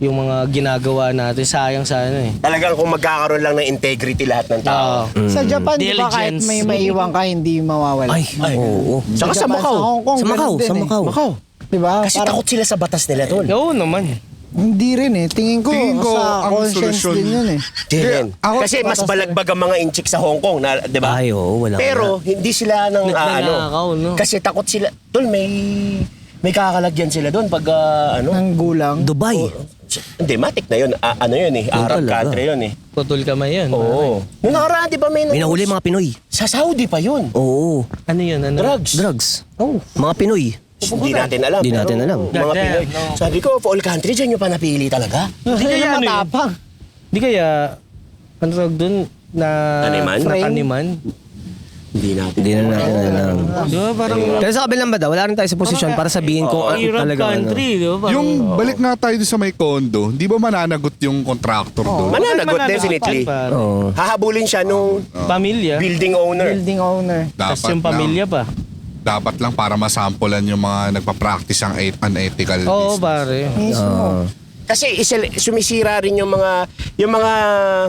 mga ginagawa natin, sayang sa ano eh. Talagang kung magkakaroon lang ng integrity lahat ng tao. Sa Japan, di ba kahit Diligence. may maiwan ka, hindi mawawala? Ay, oo. Saka sa Japan, Macau. Hong Kong, Sa Macau, ganun din sa eh. Macau. Macau. Di ba? Kasi takot sila sa batas nila tol. Oo naman. Hindi rin eh. Tingin ko sa ang conscience solusyon- din yun eh. Din. ako- Kasi mas balagbag ang mga inchik sa Hong Kong, na, di ba? Ay, oo, wala Pero hindi sila ng Nagnanakaw, no? Kasi takot sila. Tol, may kakalagyan sila doon pag Ng gulang. Dubai. Hindi, matik na yun. Ano yun eh, Arab talaga. country yun eh. Putol kamay yan. Oo. Nung nakaraan, di ba may May nahuli mga Pinoy. Sa Saudi pa yun. Oo. Ano yun? Ano? Drugs. Drugs. Mga Pinoy. Hindi natin alam. Hindi pero natin alam. Mga Goddamn, Pinoy. no. Sabi ko, of all country, dyan nyo pa napili talaga. Di kaya ano yun? matapang. Di kaya, ano tawag dun? Na Taniman? Na taniman? Hindi natin. Hindi na natin alam. Di ba? Parang Pero sa kabilang banda, wala rin tayo sa posisyon para sabihin kung ano Arab talaga. country, di ba? Parang- Yung balik nga tayo doon sa may condo, di ba mananagot yung contractor doon? Mananagot, Mananagot, definitely. pare. Oo. Hahabulin siya nung Pamilya. building owner. Building owner. Tapos yung pamilya pa. Dapat lang para masampulan yung mga nagpa-practice ang unethical Oo, business. pare. Mismo. Kasi sumisira rin yung mga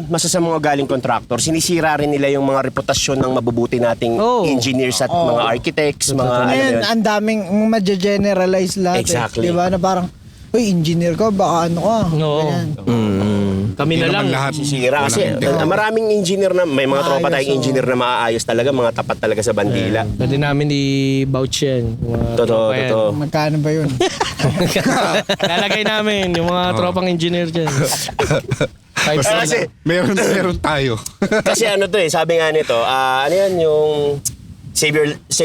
masasamang galing contractor, sinisira rin nila yung mga reputasyon ng mabubuti nating Oo. engineers at mga architects, mga ano Ngayon, yun. ang daming madya-generalize lahat. Exactly. Eh. Diba? Na parang, uy, engineer ka, baka ano ka. Oo. Ganyan. Kami Hindi na lang. naman lahat. Sisira kasi maraming engineer na may mga tropa Maayos, tayong oo. engineer na maaayos talaga, mga tapat talaga sa bandila. Pwede namin i-vouch yan. Yung mga Totoo, tropa yan. totoo. Magkano ba yun? Lalagay namin yung mga tropang engineer dyan. Five star Kasi, lang. Meron tayo. kasi ano to eh, sabi nga nito, ano yan yung save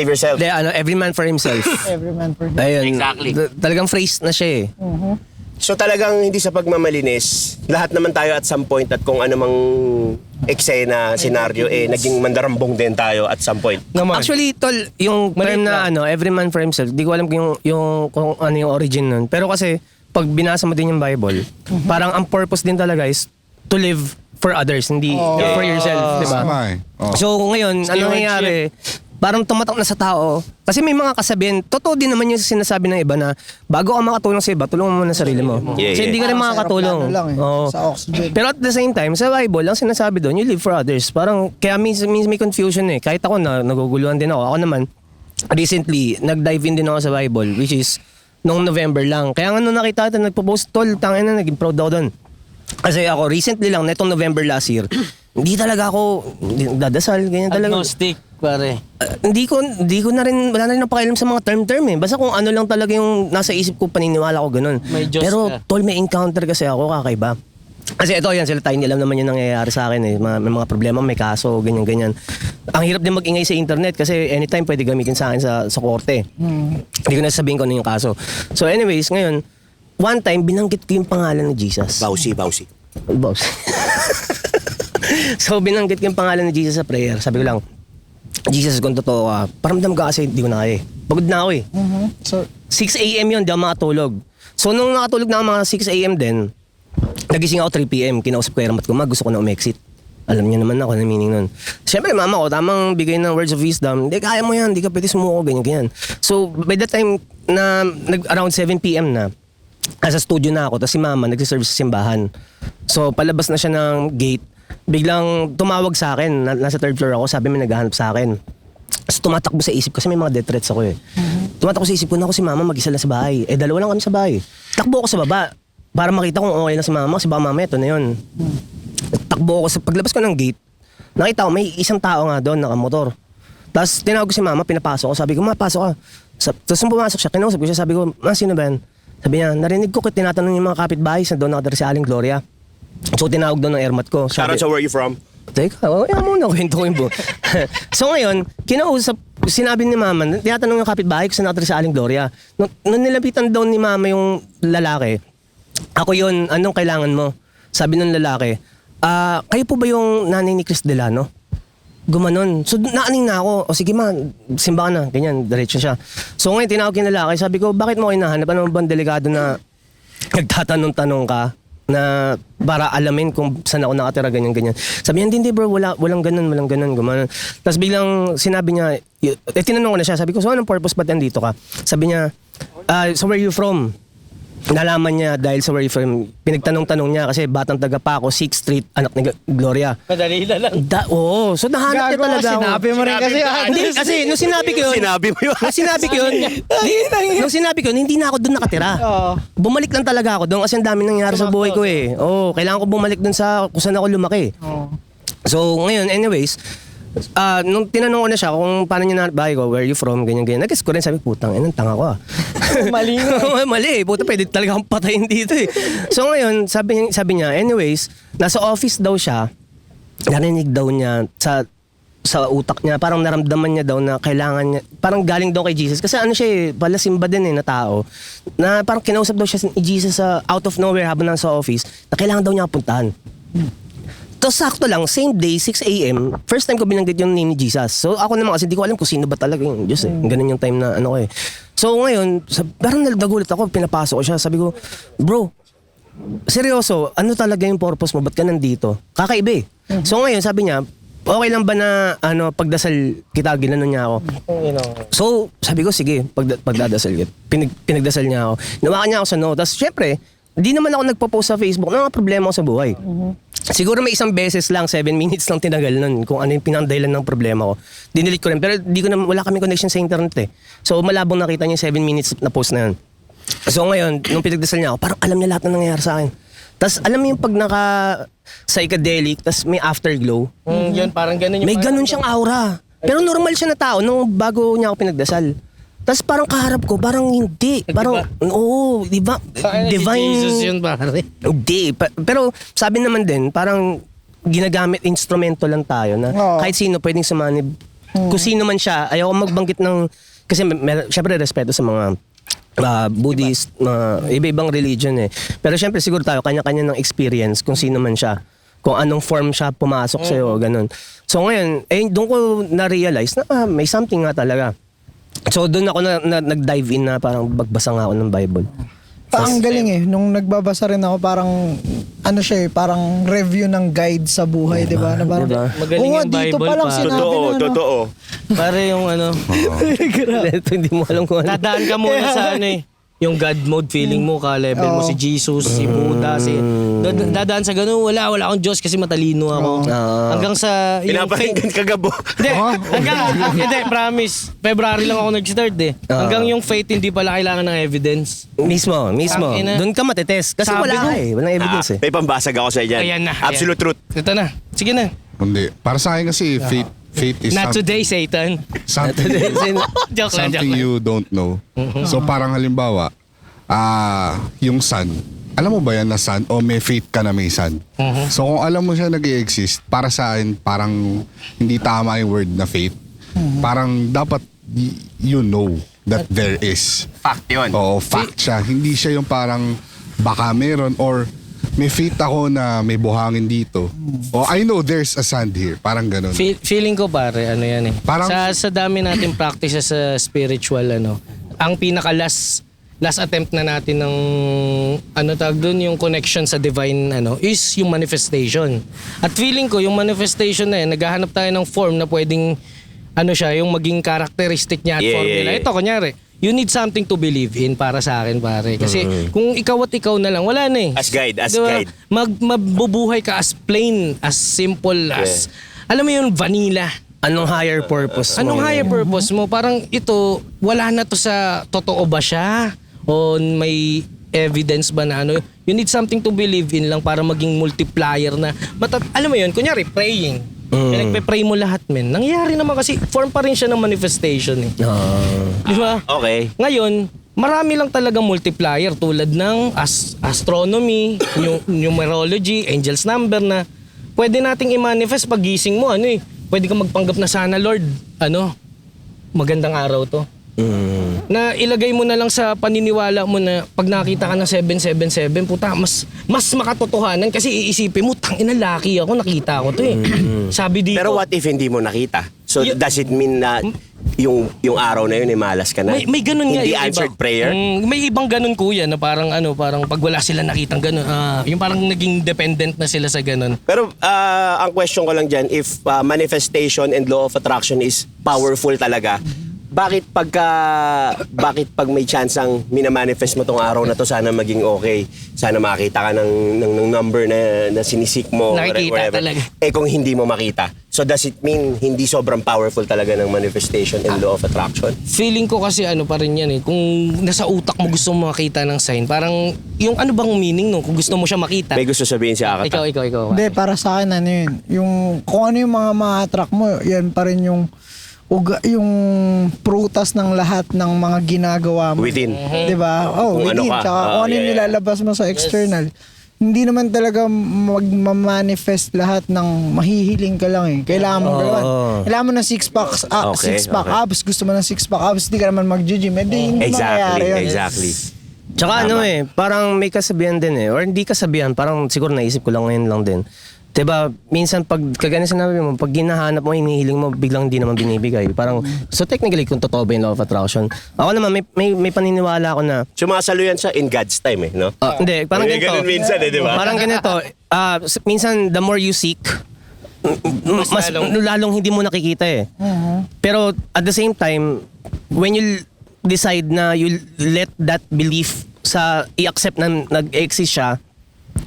yourself. Hindi, every man for himself. Every man for him. Ayun. Exactly. Talagang phrase na siya eh. So talagang hindi sa pagmamalinis, lahat naman tayo at some point at kung ano mang eksena, senaryo, naging mandarambong din tayo at some point. Naman. Actually, tol, yung Maliit term na lang. every man for himself, di ko alam kung ano yung origin nun. Pero kasi, pag binasa mo din yung Bible, parang ang purpose din talaga is to live for others, hindi for yourself, di ba? Tama eh. Oh. So ngayon, ano nangyayari? Parang tumatak na sa tao. Kasi may mga kasabihan, totoo din naman yung sinasabi ng iba na bago ka makatulong sa iba, tulungan mo muna sarili mo. Yeah, Kasi hindi ka rin Parang sa makakatulong. aeroplano lang eh, Oo. sa oxygen. Pero at the same time, sa Bible, ang sinasabi doon, you live for others. Parang, kaya minsan may confusion eh. Kahit ako naguguluhan din ako. Ako naman, recently, nag-dive in din ako sa Bible, which is, noong November lang. Kaya nga nung nakita natin, nagpo-post, tol, tangin na, naging proud ako doon. Kasi ako, recently lang, netong November last year, hindi talaga ako dadasal, ganyan talaga. Agnostic, pare. Hindi ko na rin, wala na rin napakialam sa mga term eh. Basta kung ano lang talaga yung nasa isip ko, paniniwala ko ganun. May Diyos Pero ka. tol, may encounter kasi ako kakaiba. Kasi ito, yan, sila tayo alam naman yung nangyayari sa akin eh. May mga problema, may kaso, ganyan-ganyan. Ang hirap din mag-ingay sa internet kasi anytime pwede gamitin sa akin sa korte. Hindi ko na sabihin kung ano yung kaso. So anyways, ngayon, one time, binanggit ko yung pangalan ni Jesus. Bawsi. Boss. So binanggit ko yung pangalan ni Jesus sa prayer. Sabi ko lang, Jesus, kung totoo ka, paramdam ka kasi hindi ko na kaya eh. Pagod na ako eh. So, 6 a.m. yun, di ako makatulog. So nung nakatulog na ako mga 6 a.m. din, nagising ako 3 p.m. Kinausap ko yung ramat ko, gusto ko na umexit. Alam niya naman ako na meaning nun. Siyempre, mama ko, tamang bigay ng words of wisdom. Hindi, kaya mo yan, hindi ka pwede sumuko, ganyan. So, by the time na around 7 p.m. na, nasa studio na ako, tapos si mama nagsiserve sa simbahan. So, palabas na siya ng gate. Biglang tumawag sa akin, nasa third floor ako, sabi may naghahanap sa akin. So, tumatakbo sa isip, kasi may mga death threats ako eh. Tumatakbo sa isip ko na ako si mama mag-isa lang sa bahay. Dalawa lang kami sa bahay. Takbo ako sa baba, para makita kung okay lang si mama, kasi baka mamaya ito na yun. Takbo ako, paglabas ko ng gate, nakita ko may isang tao nga doon, nakamotor. Tapos tinawag ko si mama, pinapasok ko, sabi ko, pasok ka. Tapos nung pumasok siya, kinausap ko siya, sabi ko, sino ba yan? Sabi niya, narinig ko tinatanong yung mga kapitbahay sa doon nakatira si Aling Gloria. So tinawag doon ng airmat ko. Shoutout sa where you from? Teka, kaya muna kwento ko yung buo. So ngayon, sinabi ni mama, tinatanong yung kapitbahay ko sa nakatira si Aling Gloria. Nung nilapitan daw ni mama yung lalaki, ako yun, anong kailangan mo? Sabi ng lalaki, kayo po ba yung nanay ni Chris Delano? Gumanon. So naaning na ako. O sige ma, simba ka na. Ganyan, diretso siya. So ngayon tinawag yung lalaki. Sabi ko, bakit mo kayo nahanap? Ano bang delikado na nagtatanong-tanong ka na para alamin kung saan ako nakatira, ganyan-ganyan. Sabi niya, hindi bro, walang ganun, gumanon. Tapos biglang sinabi niya, tinanong ko na siya, sabi ko, so anong purpose ba't nandito ka? Sabi niya, so where you from? nalaman niya dahil sa where you from, pinagtanong-tanong niya kasi batang taga pa ako, 6th Street, anak ni Gloria. Madali na lang. Oo, so nahanap niya Gago, talaga ako. sinabi mo rin kasi. Hindi, kasi nung sinabi ko yun, nung sinabi ko yun, hindi na ako doon nakatira. Oo. Bumalik lang talaga ako doon kasi ang dami nangyari sa buhay ko eh. Oo, kailangan ko bumalik doon sa kung saan ako lumaki. Oo. So ngayon, anyways, nung tinanong ko na siya kung paano niya nabahay ko, where you from, ganyan-ganyan. Nag-guess ko rin, sabi, putang, ang tanga ko ah. Mali nga. Mali, puta, pwede talaga akong patayin dito eh. So ngayon, sabi niya, anyways, nasa office daw siya, narinig daw niya sa utak niya, parang naramdaman niya daw na kailangan niya, parang galing daw kay Jesus. Kasi ano siya pala simba din na tao, na parang kinausap daw siya ni Jesus sa out of nowhere habang nasa office, na kailangan daw niya puntahan. Tapos sakto lang, same day, 6 a.m., first time ko binanggit yung name ni Jesus. So ako naman kasi di ko alam kung sino ba talaga yung Diyos eh. Ganun yung time na ano ko eh. So ngayon, parang nagulat ako, pinapasok ko siya. Sabi ko, bro, seryoso, ano talaga yung purpose mo? Ba't ka nandito? Kakaiba eh. So ngayon, sabi niya, okay lang ba na pagdasal kita, ginanon niya ako. So sabi ko, sige, pagdadasal kita. Pinagdasal niya ako. Nawakan niya ako sa no. Tapos syempre, di naman ako nagpo-post sa Facebook ng mga problema ko sa buhay. Siguro may isang beses lang, 7 minutes lang tinagal nun kung ano yung pinandahilan ng problema ko. Dinilit ko rin, pero wala kami connection sa internet eh. So malabong nakita niya yung 7 minutes na post na yun. So ngayon, nung pinagdasal niya ako, parang alam niya lahat na nangyayari sa akin. Tapos alam mo yung pag psychedelic, tapos may afterglow. Yun, parang ganun yung... May ganun siyang aura. Pero normal siya na tao nung bago niya ako pinagdasal. Tapos parang kaharap ko, parang hindi. Parang, oo, di ba? Divine. Jesus yun, pare. Hindi. Pero sabi naman din, parang ginagamit instrumento lang tayo na Oo. kahit sino pwedeng sumanib. Kung sino man siya, ayaw ko magbanggit ng... Kasi syempre respeto sa mga Buddhist, iba-ibang religion eh. Pero syempre siguro tayo, kanya-kanya ng experience kung sino man siya. Kung anong form siya pumasok sa'yo, ganun. So ngayon, doon ko na-realize na may something nga talaga. So doon ako nag-dive in na parang magbasa nga ako ng Bible. Ang galing eh. Nung nagbabasa rin ako, parang ano siya eh, parang review ng guide sa buhay, di ba? Na parang, Diba? Magaling oo nga, yung dito Bible, pa lang pa. sinabi na, ano. Totoo. Pare yung ano, Ito, hindi mo alam kung ano. dadaan ka muna sa ano eh. Yung God mode feeling mo, ka-level mo si Jesus, si Buddha, dadaan sa ganun, wala akong Diyos kasi matalino ako. Hanggang sa yung Pinaparinggan kagabo. Hindi, promise. February lang ako nag-start eh. Hanggang yung faith hindi pala kailangan ng evidence. Mismo. Tangina. Doon ka matitest. Kasi Sabi wala ko. ka eh. Walang evidence eh. May pambasag ako sa inyo. Ayan na. Absolute truth. Ito na. Sige na. Hindi. Para sa akin kasi faith is Not today, Satan. something, Joke lang, something joke lang. you don't know. So parang halimbawa, yung sun, alam mo ba yan na sun o may faith ka na may sun? So kung alam mo siya nag-i-exist, para sa akin parang hindi tama yung word na faith. Parang dapat you know that there is. Fact yun. Oo, fact siya. Hindi siya yung parang baka meron or may faith ako na may buhangin dito. O I know there's a sand here. Parang ganun. Feeling ko pare, ano yan eh. Parang- sa dami natin practice sa spiritual, ang pinaka last attempt na natin ng tawag doon, yung connection sa divine is yung manifestation. At feeling ko yung manifestation na yan, naghahanap tayo ng form na pwedeng yung maging characteristic niya at formula. Yeah. Ito kunyari, you need something to believe in para sa akin pare. Kasi kung ikaw at ikaw na lang, wala na eh. As guide. Diba? Mabubuhay ka as plain, as simple, as alam mo yung vanilla. Anong higher purpose mo? Anong higher purpose mo? Parang ito, wala na to sa totoo ba siya? O may evidence ba na you need something to believe in lang para maging multiplier na. Alam mo yun, kunyari, praying. Pinagpe-pray mo lahat, men. Nangyayari naman kasi, form pa rin siya ng manifestation eh. Di ba? Okay. Ngayon, marami lang talagang multiplier tulad ng astronomy, numerology, angel's number na pwede nating i-manifest pag gising mo. Pwede kang magpanggap na sana, Lord, magandang araw to. Na ilagay mo na lang sa paniniwala mo na pag nakita ka ng 777, puta, mas makatotohanan kasi iisipin mo, tangina, lucky ako, nakita ko to eh. Sabi dito. Pero what if hindi mo nakita? So does it mean na yung araw na yun ay malas ka na? May ganun nga. Hindi yung answered iba. prayer? May ibang ganun kuya na parang parang pag wala sila nakitang ganun, yung parang naging dependent na sila sa ganun. Pero ang question ko lang dyan, if manifestation and law of attraction is powerful talaga, bakit pag may chance ang minamanifest mo tong araw na to, sana maging okay, sana makita ka ng number na sinisik mo, Nakikita whatever. talaga. Eh kung hindi mo makita, so does it mean hindi sobrang powerful talaga ng manifestation and law of attraction? Feeling ko kasi ano pa rin yan eh. Kung nasa utak mo gusto mo makita ng sign, parang yung ano bang meaning no? Kung gusto mo siya makita. May gusto sabihin si Akata. Ikaw. Hindi, para sa akin ano yun. Yung, kung ano yung mga ma-attract mo, yan pa rin yung prutas ng lahat ng mga ginagawa mo. Within. Di ba? Oh, Kung ano within. ka. Tsaka kung ano yung Yeah. nilalabas mo sa external. Hindi naman talaga mag-manifest lahat ng mahihiling ka lang eh. Kailangan mo gawin. Kailangan mo ng six-pack Okay, okay. abs. Gusto mo ng six-pack abs, hindi ka naman mag-gym. Eh, di hindi mangyayari yun. Exactly. Tsaka ano parang may kasabihan din or hindi kasabihan, parang siguro naisip ko lang ngayon lang din. Diba, minsan pag kagana sinabi mo, pag ginahanap mo, hinihiling mo, biglang hindi naman binibigay. Parang, so technically, kung totoo ba yung law of attraction, ako naman, may paniniwala ako na, Sumasalo yan siya in God's time eh, no? hindi, parang May ganito. ganun minsan eh, di ba? Parang ganito, minsan, the more you seek, mas lalong hindi mo nakikita eh. Pero at the same time, when you decide na you let that belief i-accept na nag-exist siya,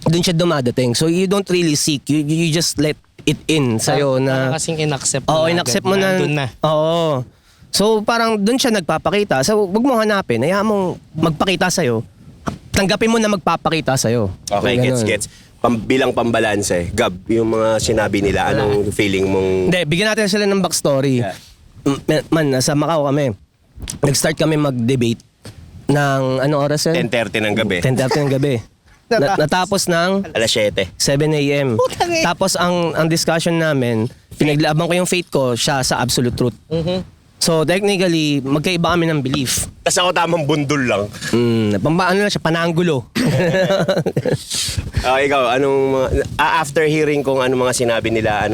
doon siya dumadating. So you don't really seek, you just let it in sa'yo na... Parang kasing in-accept Oo, agad. in-accept mo na. Nandun na. Oo. So parang doon siya nagpapakita. So wag mo hanapin, hayaan mong magpakita sa'yo. Tanggapin mo na magpapakita sa'yo. Okay, Ganun. gets. Bilang pambalanse, Gab, yung mga sinabi nila, anong feeling mong... Hindi, bigyan natin sila ng backstory. Yeah. Man, nasa Macau kami. Nag-start kami mag-debate ng ano oras yun? 10:30 ng gabi. 10:30 ng gabi. Natapos ng Alas 7. 7 a.m. Tapos ang discussion namin, pinaglaban ko yung faith ko, siya sa absolute truth. So technically, magkaiba kami ng belief. Tapos ako tamang bundol lang. Ano lang siya, pananggulo. Ikaw, after hearing kung ano mga sinabi nila,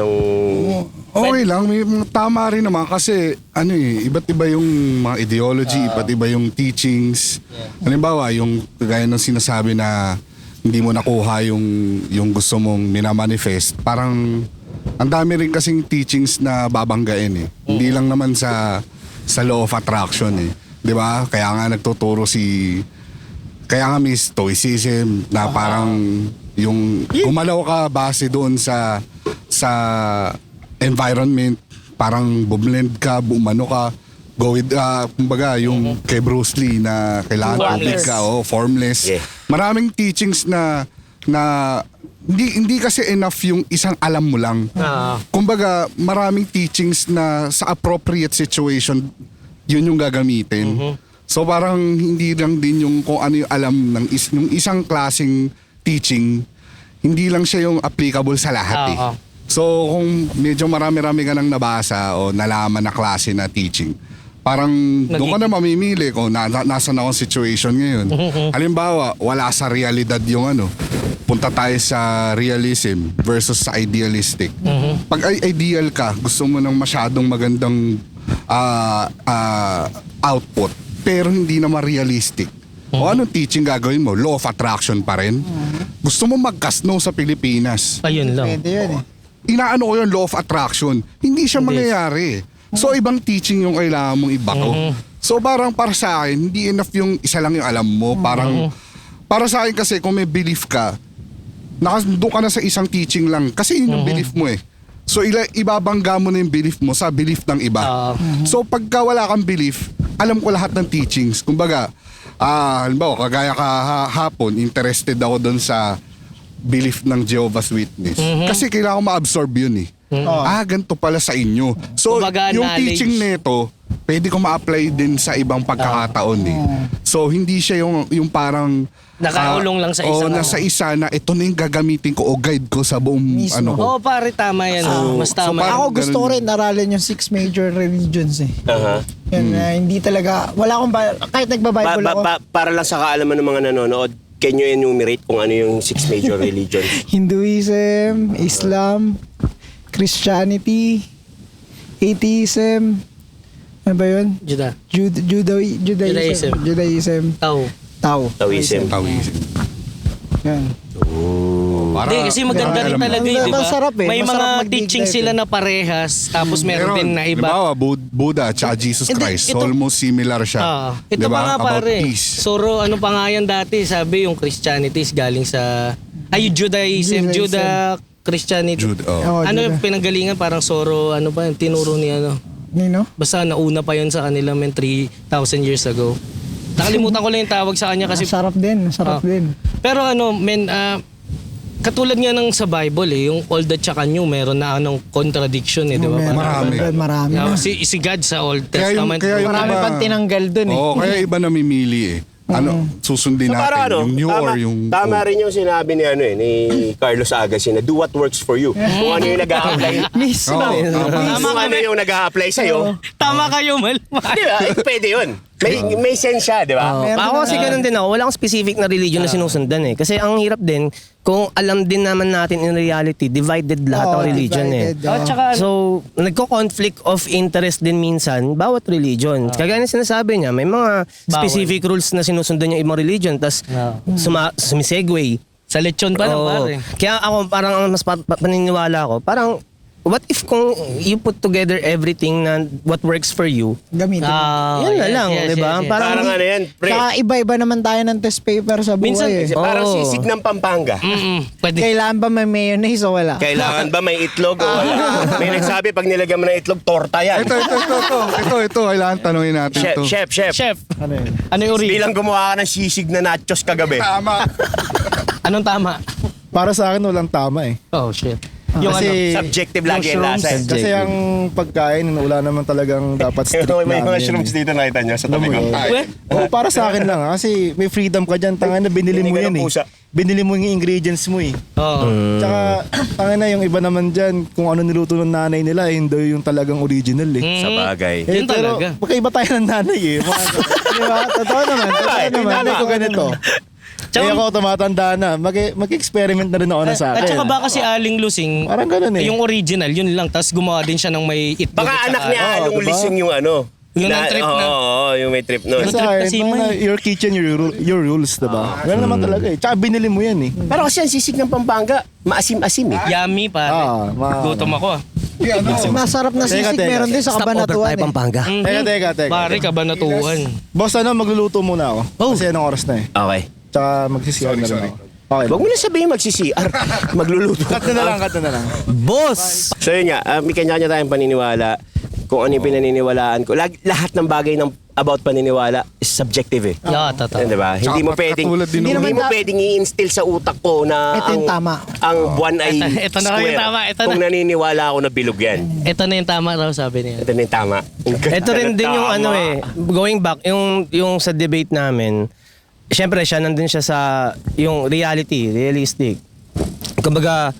Okay lang, tama rin naman kasi iba't iba yung mga ideology, iba't iba yung teachings. Halimbawa, yung gaya ng sinasabi na hindi mo nakuha yung gusto mong minamanifest, parang ang dami rin kasing teachings na babanggain eh. Hindi lang naman sa law of attraction eh. 'Di ba? Kaya nga kaya nga may stoicism na parang yung gumalaw ka base doon sa environment, parang bublend ka, bumano ka, go with, kumbaga yung kay Bruce Lee na kailangan public ka, formless. Yeah. Maraming teachings na hindi kasi enough yung isang alam mo lang. Kumbaga, maraming teachings na sa appropriate situation, yun yung gagamitin. So parang hindi lang din yung kung ano yung alam ng yung isang klaseng teaching, hindi lang siya yung applicable sa lahat eh. So kung medyo marami-rami ka nang nabasa o nalaman na klase na teaching, parang doon ka na mamimili kung nasa na akong situation ngayon. Halimbawa, wala sa realidad yung punta tayo sa realism versus sa idealistic. Pag ideal ka, gusto mo ng masyadong magandang output, pero hindi naman realistic. O anong teaching gagawin mo? Law of attraction pa rin? Gusto mo mag-casino sa Pilipinas? Ayun lang. Pwede yun eh. Inaano ko yung law of attraction? Hindi siya mangyayari. So ibang teaching yung kailangan mong ibato. So parang para sa akin, hindi enough yung isa lang yung alam mo. Parang para sa akin kasi kung may belief ka, doon ka na sa isang teaching lang. Kasi yun yung belief mo eh. So ibabangga mo na yung belief mo sa belief ng iba. So pagka wala kang belief, alam ko lahat ng teachings. Kumbaga, halimbawa, kagaya hapon, interested ako doon sa belief ng Jehovah's Witness. Kasi kailangan ko ma-absorb yun eh. Ganito pala sa inyo. So, Kumbaga, yung knowledge. teaching nito, pwede ko ma-apply din sa ibang pagkakataon eh. So, hindi siya yung parang Nakaulong lang sa isang nasa isa na ito na yung gagamitin ko o guide ko sa buong Mismo. ko. Oo, pare, tama yan. Mas tama. parang- Ako gusto ko ganun. rin aralin yung 6 major religions eh. Yan, hindi talaga, wala akong, kahit nagbabible ako. Para lang sa kaalaman ng mga nanonood, can you enumerate kung ano yung 6 major religions? Hinduism, Islam, Christianity, Atheism, ano ba yun? Judaism. Judaism, Tao. Tao. Taoism. Taoism. Yan. Para, Hindi, kasi maganda rin alam mo. talaga yun, di ba? Masarap eh. May Masarap mga mag-dig teaching dive sila eh. na parehas, tapos meron din na iba. Halimbawa, Buddha at Jesus Hindi, Christ. ito- Almost similar siya. Ito Diba? pa nga About pare. peace. Soro, ano pa nga yan dati? Sabi yung Christianity is galing sa... Ay, Judaism. Juda Christianity. Jude, oh. Oh, Ano Juda. yung pinanggalingan? Parang Soro, ano pa yung tinuro ni ano? Nino? Basta nauna pa yun sa kanila, 3,000 years ago. Nakalimutan ko lang yung tawag sa kanya kasi... Sarap din, sarap din. Pero ano, katulad nga ng sa Bible yung Old at saka New, meron na anong contradiction di ba? Marami. Marami na. Si God sa Old Kaya yung- Testament. kaya yung Marami iba- pang tinanggal dun eh. Oo, kaya iba namimili eh. Ano, susundin So natin parang ano, yung new tama, or yung tama old. rin yung sinabi ni ni Carlos Agassi na do what works for you. Kung ano yung nag-a-apply. Mismo. Oo, tama. Kung ano yung nag-a-apply sa'yo. Tama kayo, Mal. Di ba? Pwede yun. May sense siya, di ba? Meron Ako kasi ganun din ako. Wala akong specific na religion na sinusundan eh. Kasi ang hirap din, kung alam din naman natin in reality, divided lahat ng religion divided, eh. oh. At saka, So, nagko-conflict of interest din minsan bawat religion. Kagaya ng sinasabi niya, may mga specific rules na sinusundan yung ibang religion, tas sumisegue. sa lechon pa lang, Oo. pare. Kaya ako parang ang mas paniniwala ko, parang what if kung you put together everything na what works for you, Gamitin. yun na lang, di ba? Parang ano yan, pre. Saka iba-iba naman tayo ng test paper sa buhay Minsan, eh. Parang Oo. sisig ng Pampanga. Pwede. Kailangan ba may mayonnaise o wala? Kailangan ba may itlog o wala? May nagsabi pag nilagyan mo ng itlog, torta yan. Ito, kailangan tanungin natin Chef, to. chef. Chef, Ano yun? ano yung ori? Bilang gumawa ka ng sisig na nachos kagabi. Tama. Anong tama? Para sa akin, walang tama eh. Oh, shit. Yung Kasi, Subjective lagi yung lasa. eh. kasi ang pagkain, wala naman talagang dapat strict na May ano mushrooms yan eh. dito nakita nyo sa tabi ko. Oo, para sa akin lang kasi may freedom ka dyan. Tanga na binili mo Hindi ka yan ng eh. pusa. Binili mo yung ingredients mo eh. Oo. Tsaka, tanga na yung iba naman dyan, kung ano niluto ng nanay nila, hindi yung talagang original eh. Sa bagay. Yun pero talaga. magkaiba tayo ng nanay eh. Di ba? Totoo naman. Yung nanay ko ganito. Kaya ako tumatanda na. Mag-experiment na rin ako na sa At akin. saka baka si Aling Lusing, Parang ganun eh. yung original, yun lang. Tapos gumawa din siya ng may itlog. Baka at anak saka- niya Along diba? Lising yung ano. Yung trip na. Oo, yung may trip nun. Yung Sa trip akin, kasi parang mo na, your kitchen, your rules, diba? Ganun naman talaga eh. Tsaka binili mo yan eh. Pero kasi ang sisig ng Pampanga, maasim-asim eh. Yummy, pare. Gutom ako. Masarap na Teka, sisig teka. meron din sa stop over Kabanatuan tayo eh. Pampanga. Teka. Pare, kabanatuan. Boss, magluluto muna ako. Oh. Kasi anong oras na eh. Okay. Tsaka magsisiyar na rin ako. Okay. Huwag mo na sabihin magsi-CR. Magluluto. Cut na lang. Boss! So yun nga, may kanya-kanya tayong paniniwala. Kung ano yung pinaniniwalaan ko. Lahat ng bagay ng about paniniwala is subjective eh. Yeah, totoo. Yan, diba? Hindi mo pwedeng katulad din hindi nung- mo pwedeng i-instill sa utak ko na Ito yung tama. ang buwan ay Ito na yung square. tama, ito na. Kung naniniwala ako na bilog yan. Ito na yung tama raw, sabi niya. Ito na yung tama. Ito rin din yung Tama. ano eh, going back, yung sa debate namin, syempre siya nandun siya sa yung realistic. Kumbaga,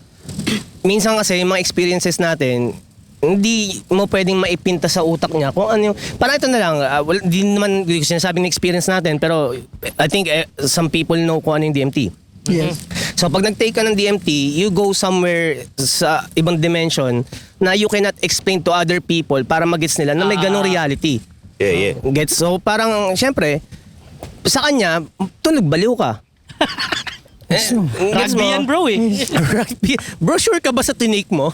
minsan kasi yung mga experiences natin, hindi mo pwedeng maipinta sa utak niya kung ano yung, parang ito na lang, di naman sinasabing experience natin, pero I think some people know kung ano yung DMT. Yes. So pag nag-take ka ng DMT, you go somewhere sa ibang dimension na you cannot explain to other people para magets nila na may ganong reality. Yeah. Gets? So parang, syempre, sa kanya, tunog baliw ka. Gets Rugby yan, bro eh. Rugby. Bro, sure ka ba sa tinik mo?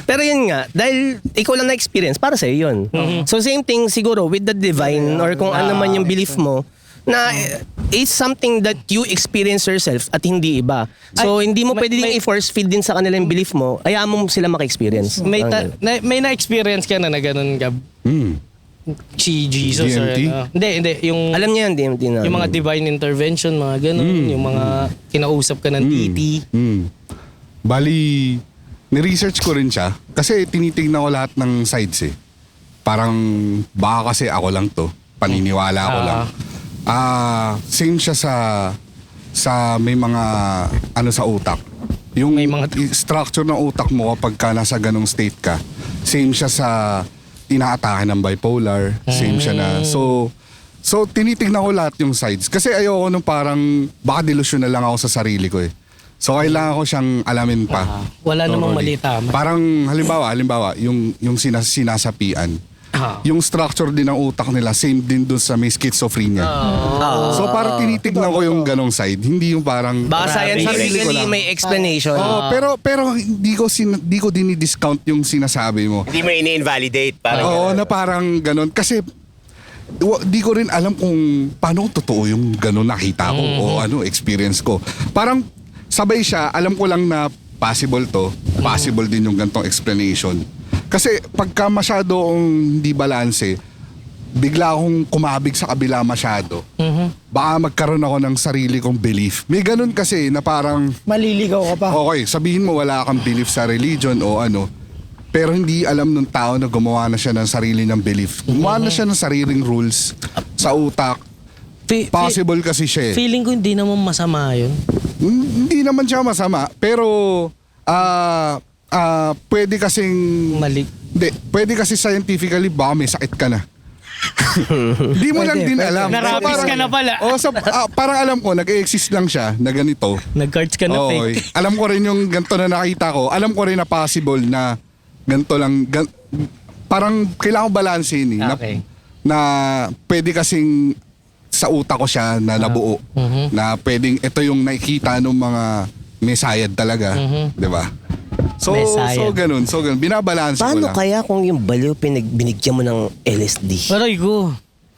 Pero yun nga, dahil ikaw lang na-experience, para sa'yo yun. So same thing siguro with the divine or kung ano man yung belief mo, na it's something that you experience yourself at hindi iba. So hindi mo pwede din i-force feed din sa kanila yung belief mo, hayaan mo sila maka-experience. May, Parang ganun. may na-experience ka na ganun, Gab. Si Jesus or DMT? ano. Hindi. Yung, Alam niya yan, DMT na. yung mga divine intervention, mga ganun. Yung mga kinausap ka ng titi. Bali, ni-research ko rin siya kasi tinitingnan ko lahat ng sides eh. Parang baka kasi ako lang to. Paniniwala ko lang. Same siya sa may mga ano sa utak. Yung May mga- structure ng utak mo kapag ka nasa ganong state ka. Same siya sa inaatake ng bipolar. Same siya na. So tinitingnan ko lahat yung sides. Kasi ayoko nung parang baka delusional lang ako sa sarili ko eh. So kailangan ko siyang alamin pa. Wala namang Thoroughly. mali tama. Parang halimbawa yung sinasapian. yung structure din ng utak nila, same din dun sa may schizophrenia. So parang tinitignan ko yung ganong side, hindi yung parang... Baka sarili ko scientifically lang. may explanation. Pero hindi ko dinidiscount yung sinasabi mo. Hindi mo ini-invalidate. Parang Oo, na parang ganon. Kasi di ko rin alam kung paano totoo yung ganon nakita ko o ano experience ko. Parang sabay siya, alam ko lang na possible to, possible din yung gantong explanation. Kasi pagka masyadong hindi balanse, bigla akong kumabig sa kabila masyado. Baka magkaroon ako ng sarili kong belief. May ganun kasi na parang, Maliligaw ka pa. okay, sabihin mo wala kang belief sa religion o ano, pero hindi alam nung tao na gumawa na siya ng sarili ng belief. Gumawa na siya ng sariling rules sa utak. Possible kasi siya eh. Feeling ko hindi naman masama yun. Hindi naman siya masama, pero pwede kasing Mali. hindi, pwede kasi scientifically baka may sakit ka na. Hindi mo lang din alam. Narapis ka na pala. Parang alam ko, nag-exist lang siya na ganito. Nag-cards ka na Oo, fake. alam ko rin yung ganito na nakita ko. Alam ko rin na possible na ganito lang. Parang kailangan ko balansin eh. Okay. Na pwede kasing sa utak ko siya na nabuo. Na pwedeng ito yung nakikita ng mga mesayad talaga. Di ba? So ganun. Binabalanse ko Paano lang. kaya kung yung baliw binigyan mo ng LSD? Aray ko.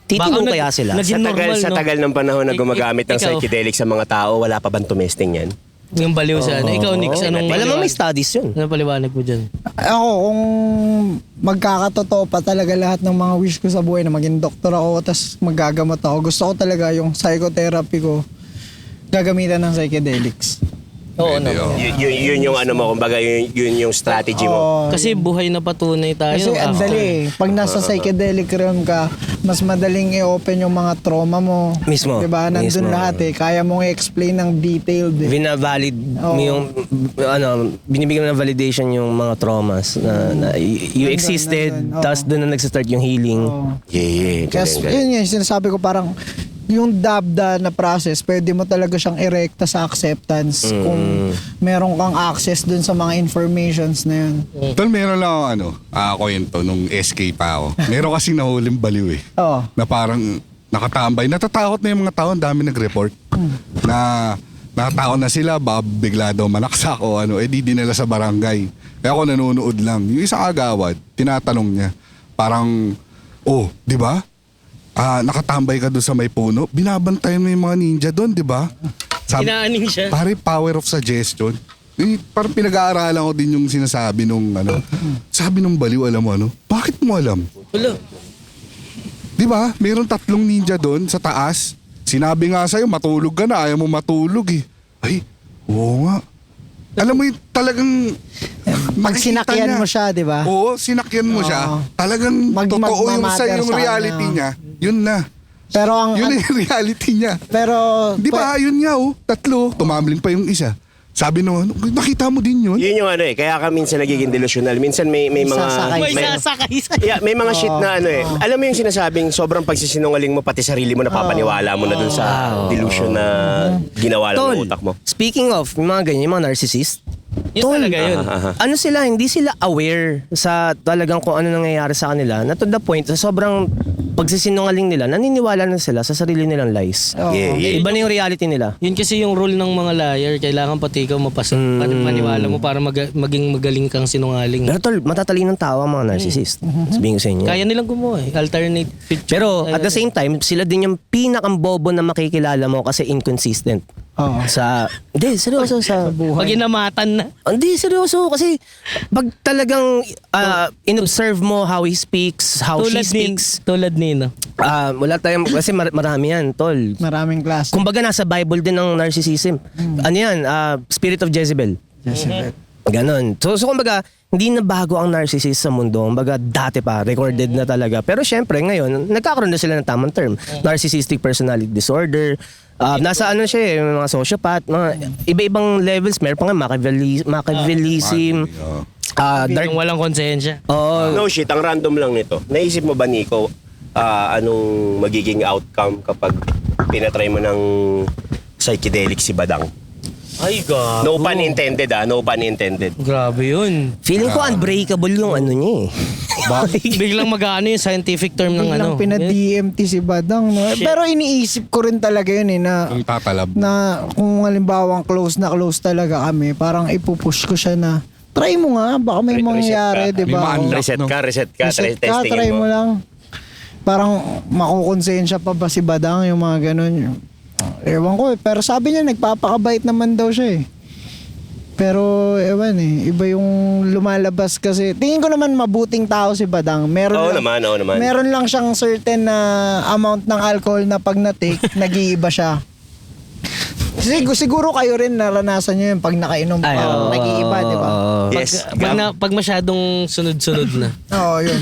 Titinong Baka kaya sila? naging normal, sa no? tagal ng panahon na gumagamit ng Ikaw. psychedelic sa mga tao, wala pa bang tumesting yan? Yung baliw sa ano. Ikaw, Nix, anong Malamang may studies yun. Ano paliwanag mo dyan? Ako, kung magkakatotoo pa talaga lahat ng mga wish ko sa buhay na maging doktor ako tapos maggagamot ako, gusto ko talaga yung psychotherapy ko gagamitan ng psychedelics. Oo, Pwede, no. oh. Yun yung ano mo, kumbaga yun yung strategy mo. Oo. Kasi buhay na patunay tayo. Kasi ang after. dali eh. Pag nasa psychedelic realm ka, mas madaling i-open yung mga trauma mo. Mismo. Diba? Nandun Mismo. lahat eh. Kaya mong i-explain ng detailed eh. Binavalid mo Oo. yung binibigyan mo ng validation yung mga traumas na you existed, nandun, oo. tapos doon na nagsa-start yung healing. Oo. Yeah. Kasi yun yung sinasabi ko parang yung dabda na process, pwede mo talaga siyang erekta sa acceptance kung meron kang access dun sa mga informations na yun. Tol, meron lang ako kwento nung SK pa ako. Meron kasing nahuling baliw eh. Oo. Na parang nakatambay. Natatakot na yung mga tao, ang dami nag-report. Na natatakot na sila, baka bigla daw manaksak o ano, di dinala sa barangay. Kaya ako nanonood lang. Yung isang agawad, tinatanong niya, parang, di ba? Nakatambay ka doon sa may puno, binabantayan mo yung mga ninja doon, di ba? Inaaning siya. Pare, power of suggestion. Parang pinag-aaralan ko din yung sinasabi nung ano. Sabi nung baliw, alam mo ano? Bakit mo alam? Wala. Di ba? Meron 3 ninja doon sa taas. Sinabi nga sa'yo, matulog ka na. Ayaw mo matulog eh. Ay, oo nga. Alam mo yung talagang... Pag nakikita sinakyan niya. mo siya, di ba? Oo, sinakyan mo siya. Oo. Talagang totoo yung sa Magmamatter yung sa reality kanya. niya. Yun na. Pero Yun yung reality niya. pero Di ba, yun nga 3. Tumambling pa yung isa. Sabi nung, nakita mo din yun? Yun yung ano eh, kaya ka minsan nagiging delusional. Minsan may mga... Sasakay. May sasakay sa'yo. Yeah, may mga shit na ano eh. Alam mo yung sinasabing sobrang pagsisinungaling mo, pati sarili mo napapaniwala mo na dun sa delusion na ginawa lang ng utak mo. Speaking of, yung mga ganyan, yung mga narcissist, Yun talaga yun. ano sila, hindi sila aware sa talagang kung ano nangyayari sa kanila, na to the point, sa sobrang pagsisinungaling nila, naniniwala na sila sa sarili nilang lies. Yeah. Iba na yung reality nila. Yun kasi yung rule ng mga liar. Kailangan pati ikaw mapasa. Maniwala mo para maging magaling kang sinungaling. Pero tol, matatalinong tao ang mga narcissist. Sabihin ko sa inyo. Kaya nilang gumawa eh. Alternate picture. Pero at the same time, sila din yung pinakambobo na makikilala mo kasi inconsistent. Oo. Hindi, seryoso sa Pag inamatan na. Hindi, seryoso. Kasi pag talagang in-observe mo how he speaks, how she speaks, Tulad Nino. wala tayong, kasi marami yan, tol. maraming klase. Kumbaga nasa Bible din ng narcissism. Ano yan? Spirit of Jezebel. Ganon. So kumbaga, hindi na bago ang narcissist sa mundo. Kumbaga, dati pa, recorded na talaga. Pero syempre, ngayon, nagkakaroon na sila ng tamang term. Narcissistic personality disorder. Nasa ano siya eh, mga sociopath, mga iba-ibang levels. Meron pa nga Machiavellism. Dark. Yung walang konsensya. Oo. No shit, ang random lang nito. Naisip mo ba, Nico, anong magiging outcome kapag pinatry mo ng psychedelic si Badang? Ay, gago. No pun intended no pun intended. Grabe yun. Feeling ko unbreakable yung ano niya eh. Biglang mag-ano yung scientific term ng ano. Biglang pina-DMT si Badang. No? Shit. Pero iniisip ko rin talaga yun eh na Yung tatalab. kung halimbawa close na close talaga kami, parang ipupush ko siya na try mo nga, baka may mangyayari, di ba? May ma-unlock. Reset ka, Reset ka, testingin try mo mo. lang. Parang makukonsensya pa ba si Badang yung mga ganun. Ewan ko eh. Pero sabi niya nagpapakabait naman daw siya eh. Pero ewan eh. Iba yung lumalabas kasi. Tingin ko naman mabuting tao si Badang. Oo naman. Meron lang siyang certain na amount ng alcohol na pag na-take, nag-iiba siya. Siguro kayo rin naranasan nyo yun pag nakainom Ay, parang oo. nag-iiba, di ba? Yes. Pag masyadong sunod-sunod na. Oo, yun.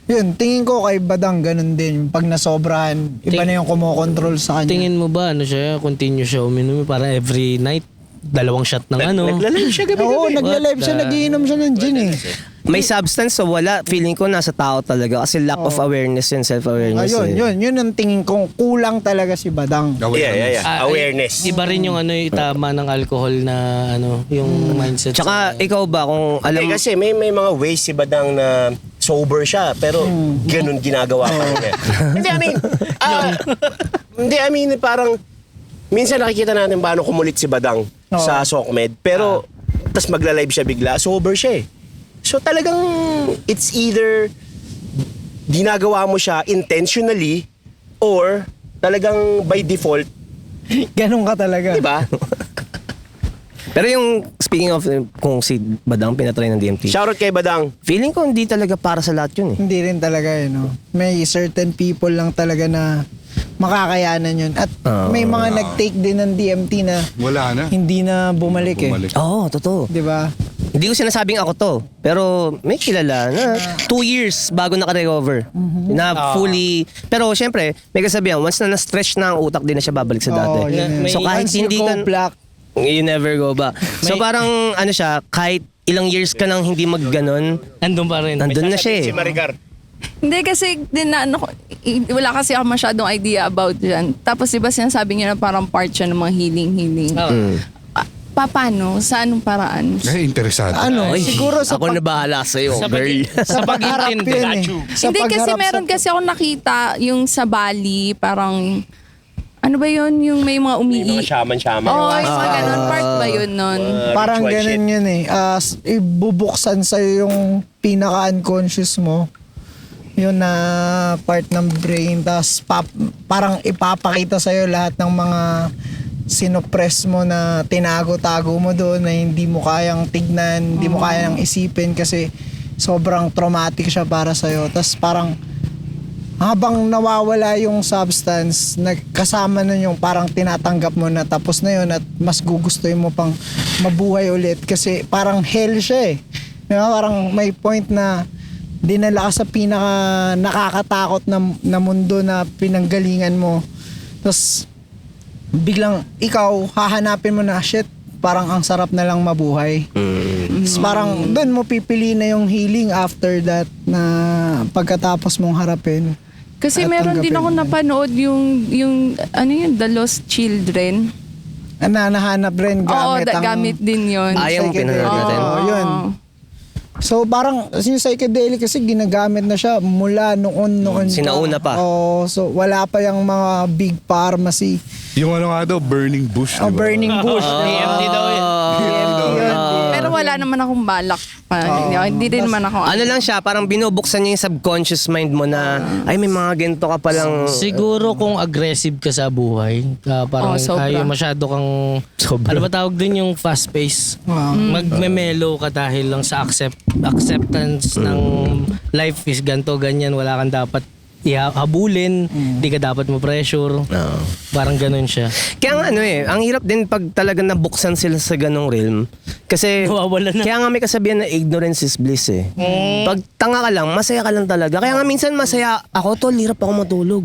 Yun, tingin ko kay Badang ganun din. Pag nasobrahan, iba na yung kumokontrol sa kanya. Tingin mo ba, ano siya, continue siya uminom, para every night, 2 shot ng ano. Nagla-live siya gabi-gabi. Oo, nagla-live siya, nagiinom siya ng gin eh. May substance so wala. Feeling ko nasa tao talaga kasi lack of awareness and self-awareness. Yun ang tingin ko. Kulang talaga si Badang. Yeah. Awareness. Iba rin yung ano, yung tama ng alcohol na ano, yung mindset. Tsaka ikaw ba kung alam Kasi may mga ways si Badang na sober siya pero ganun ginagawa pa rin. I mean parang minsan nakikita natin paano kumulit si Badang sa SOCMED pero tas magla-live siya bigla, sober siya eh. So talagang it's either ginagawa mo siya intentionally or talagang by default, Ganun ka talaga. di ba? Pero yung speaking of kung si Badang pinatry ng DMT. Shoutout kay Badang. Feeling ko hindi talaga para sa lahat yun eh. Hindi rin talaga eh, no? May certain people lang talaga na makakayanan yun. At may mga nag-take din ng DMT na Wala na. hindi na bumalik eh. Oo, totoo. Di ba? Hindi ko sinasabing ako to. Pero may kilala na 2 years bago naka-recover. Na fully. Pero syempre, may kasabihan, once na na-stretch na ang utak, din na siya babalik sa dati. Oo, yun eh. So kahit Once you hindi go ka... black, You never go back. So parang ano siya, kahit ilang years ka nang hindi magganon, andun pa rin. nandun na siya eh. Si Maricar. Hindi kasi din na ano, wala kasi ako masyadong idea about yan. Tapos diba sinasabi niya na parang part siya ng mga healing. Paano? Sa anong paraan? Interesado. ano, siguro sa Ako na bahala sa'yo, girl. sa pagharap pag-intindi. yun eh. Sa Hindi kasi pagharap meron kasi ako nakita yung sa Bali, parang ano ba yun? Yung may mga May mga shaman-shaman. Oo, yung mga ganun. Part ba yun nun? Parang Ritual ganun shit. yun eh. Ibubuksan sa'yo yung pinaka-unconscious mo. Yun na part ng brain. Tapos parang ipapakita sa'yo lahat ng mga sinopress mo na tinago-tago mo doon na hindi mo kayang tignan, hindi mo kayang isipin kasi sobrang traumatic siya para sa'yo. Tapos parang habang nawawala yung substance, nagkasama nun yung parang tinatanggap mo na tapos na yun at mas gugustuhin mo pang mabuhay ulit kasi parang hell siya eh. Diba? Parang may point na dinala ka sa pinaka nakakatakot na mundo na pinanggalingan mo. Tapos biglang ikaw hahanapin mo na shit, parang ang sarap na lang mabuhay. Tapos parang doon mo pipili na yung healing after that na pagkatapos mong harapin. Kasi At meron din tanggapin ako mo. napanood yung ano yun, The Lost Children. Nahanap rin gamit ang gamit din yun. Yung pinanood natin. Oo, yun. So parang yung psychedelic kasi ginagamit na siya mula noon. Sinauna pa. Oo, so wala pa yung mga big pharmacy. Yung ano nga daw, burning bush. Oh, diba? burning bush. DMT daw yun. DMT yun. Pero wala naman akong balak pa. Hindi din naman ako. Ano lang siya, parang binubuksan niya yung subconscious mind mo na, ay may mga ganito ka palang... Siguro kung aggressive ka sa buhay, parang sobra. kaya masyado kang... Ano ba tawag din yung fast pace? Magme-mellow ka dahil lang sa acceptance ng life is ganto ganyan, wala kang dapat ihabulin, hindi ka dapat mo-pressure. Parang ganun siya. Kaya nga ano eh, ang hirap din pag talaga nabuksan sila sa ganong realm. Kasi, Nawawala na. kaya nga may kasabihan na ignorance is bliss eh. Pag tanga ka lang, masaya ka lang talaga. Kaya nga minsan masaya ako, tol, hirap ako matulog.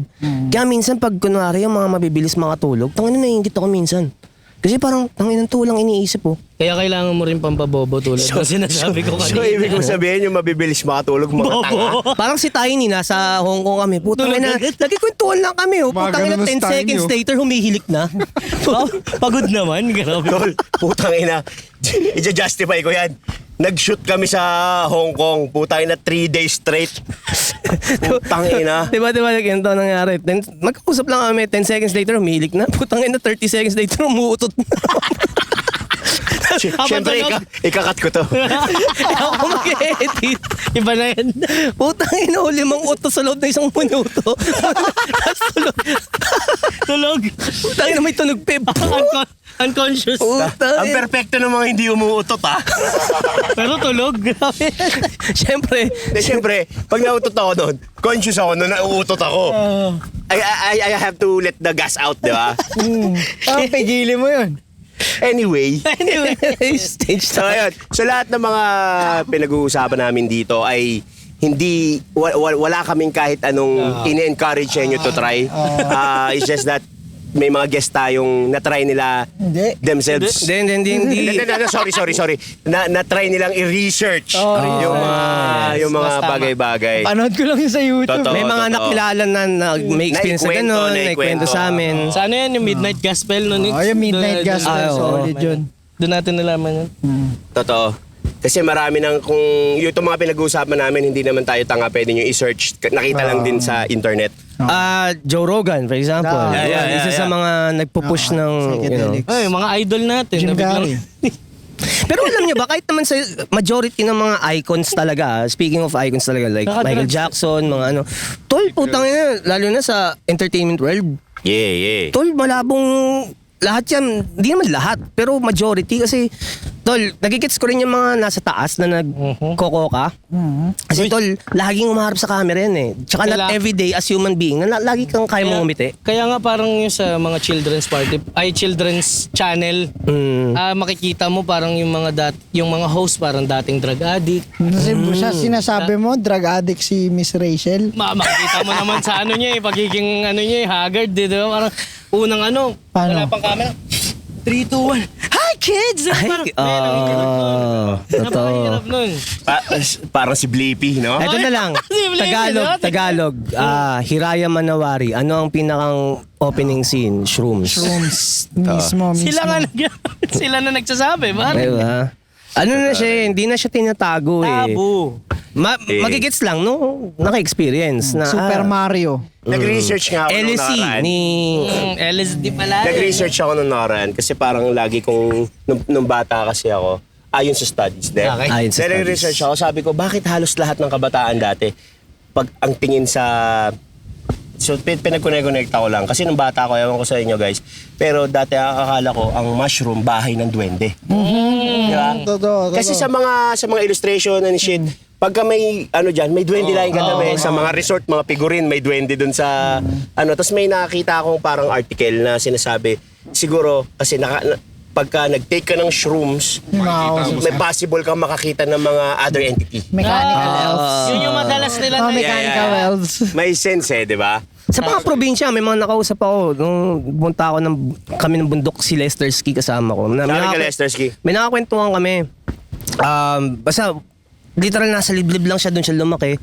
Kaya minsan pag kunwari yung mga mabibilis makatulog, tanga na naiingit ako minsan. Kasi parang tangin ng tulang iniisip oh. Kaya kailangan mo rin pampabobo tulad ng sinasabi ko So, kanina. ibig mo sabihin yung mabibilis makatulog mga tanga. Parang si Tiny, nasa Hong Kong kami. Putang ina, nagkikwentuhan lang kami. Oh. Mga Putang ina, ganun 10 na style seconds nyo. later, humihilik na. Pagod naman, grabe. Tol, putang ina. I-justify ko yan. Nag-shoot kami sa Hong Kong. Putang ina, 3 days straight. Putang ina. diba, ganito nangyari. Magkausap lang kami, 10 seconds later, humihilik na. Putang ina, 30 seconds later, umuutot na. Siyempre, ikakat ko to. Ako mag-edit. Iba na yan. Putang ina, 5 utos sa loob na 1 minuto. Tapos tulog. Tulog. Putang ina, may tunog pip. Unconscious. Putang Ang ina. perfecto ng mga hindi umuutot, ha? Pero tulog. Grabe. Siyempre, Siyempre, pag nautot ako doon, conscious ako na nauutot ako. I have to let the gas out, di ba? Parang pigilin mo yun. Anyway, stage so time. ayun. So lahat ng mga pinag-uusapan namin dito ay hindi, wala kaming kahit anong in-encourage sa inyo to try. It's just that may mga guest tayong na-try nila Hindi. themselves. Hindi. Sorry. Na-try nilang i-research yung mga Tama. bagay-bagay. Panood ko lang yun sa YouTube. Totoo. May mga nakilala na may experience na Naikwento, gano'n, naikwento. naikwento sa amin. Sa ano yan, yung Midnight Gospel? No? Oh, yung Midnight Gospel, oo. solid yun. Doon natin nalaman yun. Totoo. Kasi marami nang kung yung mga pinag-uusapan namin, hindi naman tayo tanga, pwede nyo i-search. Nakita lang din sa internet. Joe Rogan, for example. Yeah. Isa sa mga nagpo-push ng, you know. psychedelics. Ay, mga idol natin. Jim na biglang- Carrey. Pero alam niyo ba, kahit naman sa majority ng mga icons talaga, speaking of icons talaga, like Michael Jackson, mga ano, tol, putang ina, lalo na sa entertainment world, Yeah. tol, malabong lahat yan, hindi naman lahat, pero majority kasi, tol, nagigits ko rin yung mga nasa taas na nagkokoka. Kasi tol, laging umaharap sa camera yan eh. Tsaka not Kailangan- everyday as human being, na lagi kang kaya mong umiti. Kaya nga parang yung sa mga children's party, children's channel, makikita mo parang yung mga host parang dating drug addict. Kasi siya sinasabi mo, drug addict si Miss Rachel. Makikita mo naman sa ano niya pagiging ano niya haggard, di ba? Parang unang Paano? wala pang camera. 3, 2, 1. Hi kids! Parang, Totoo. napakahirap nun. Parang si Blippi, no? Ito na lang, Tagalog. Hiraya Manawari, ano ang pinakang opening scene? Shrooms. Mismo. Sila na nagsasabi, man. Diba? Ano na siya, hindi na siya tinatago eh. Tabu. Magigits lang, no? Naka-experience. Na, Super Mario. Nag-research nga ako nung LSC nakaraan. ni... LSD pala. Nag-research ako nung nakaraan kasi parang lagi kong, nung bata kasi ako, ayon sa studies, de. Okay. Ayon sa Nag-research ako, sabi ko, bakit halos lahat ng kabataan dati, pag ang tingin sa... So, pinag-connect ko lang. Kasi nung bata ko, ewan ko sa inyo guys, pero dati akala ko, ang mushroom, bahay ng duwende. Di ba? Totoo. Kasi sa mga illustration and shit, pagka may diyan, may duwende lang katabi sa mga resort, mga figurine, may duwende dun sa tapos may nakita akong parang article na sinasabi siguro kasi pagka nag-take ka ng shrooms, may possible kang makakita ng mga other entity. Mechanical elves. Yun yung madalas nila Oh, na mechanical elves. May sense di ba? Sa mga probinsya, may mga nakausap ako. Nung punta ako kami ng bundok, si Lester Ski kasama ko. Sabi ka Lester Ski. May nakakwentuhan kami. Basta, literal nasa liblib lang siya, doon siya lumaki.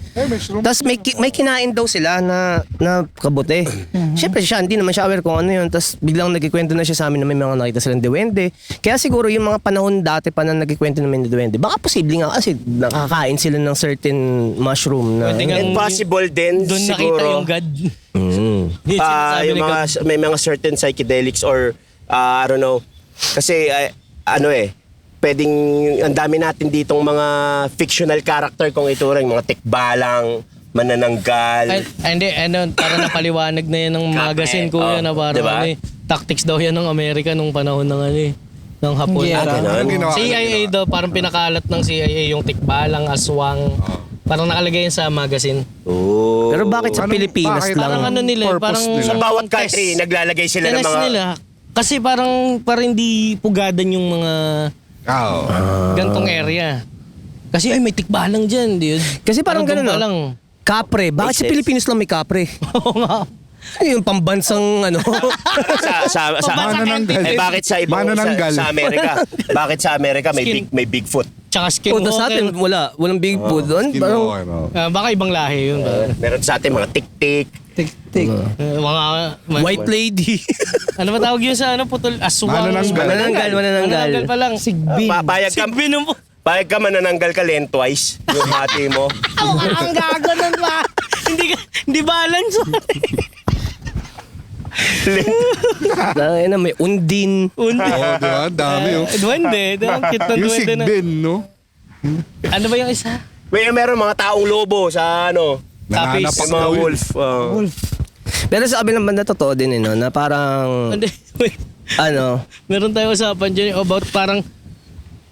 Tapos may kinain daw sila na kabote. Siyempre siya, hindi naman siya aware kung ano yun. Tapos biglang nagkikwento na siya sa amin na may mga nakita silang duwende. Kaya siguro yung mga panahon dati pa na nagkikwento na may duwende, baka posible nga kasi nakakain sila ng certain mushroom na... Pwede nga- And possible din doon nakita siguro yung God. Yung sinasabi yung ni mga God. may mga certain psychedelics or I don't know. Kasi pwedeng ang dami natin ditong mga fictional character kung ituring, mga tikbalang, manananggal. Hindi, parang napaliwanag na yan ng magazine ko yan na parang Diba? tactics daw yan ng Amerika nung panahon ng ng Hapon. Yeah. Ganun. Anong ginawa? CIA daw, parang pinakalat ng CIA yung tikbalang, aswang. Parang nakalagay yan sa magazine. Oh. Pero bakit sa Anong- Pilipinas bakit? lang? Parang ano nila, Purpose parang nila. Sa bawat country, naglalagay sila ng Tinas mga... nila. Kasi parang hindi pugadan yung mga gantong area. Kasi ay may tikbalang dyan, dude. Kasi parang ganun, doon pa no? lang. Kapre. Bakit sa Makes sense. Pilipinas lang may kapre? Oo nga. Yung pambansang ano. sa Manananggal. bakit sa ibang Manananggal. sa Amerika? Bakit sa Amerika Skin. may Bigfoot? Tsaka Punta sa atin, skinwalker. walang Bigfoot doon. Parang, Skinwalker, oh. Baka ibang lahi yun. Meron sa atin mga tik-tik. Tik-tik. Mga... white lady. Ano ba tawag yun sa ano? Putol, aswang. Manananggal. Manananggal pa lang. Sigbin. Payag ka manananggal ka lengthwise yung hati mo. Ang gago nun ba? Hindi balance. Na may undin. Undi. Oh, di ba? Dami, oh. Duwende. Ang cute ng Yung duwende na. sigbin, no? Ano ba yung isa? Meron mga taong lobo sa ano, Tapis. Nananapak yung mga daw yun. wolf. Wolf. Pero sa kabilang banda, totoo din no, na parang, Hindi. Wait. ano, Meron tayong usapan dyan about parang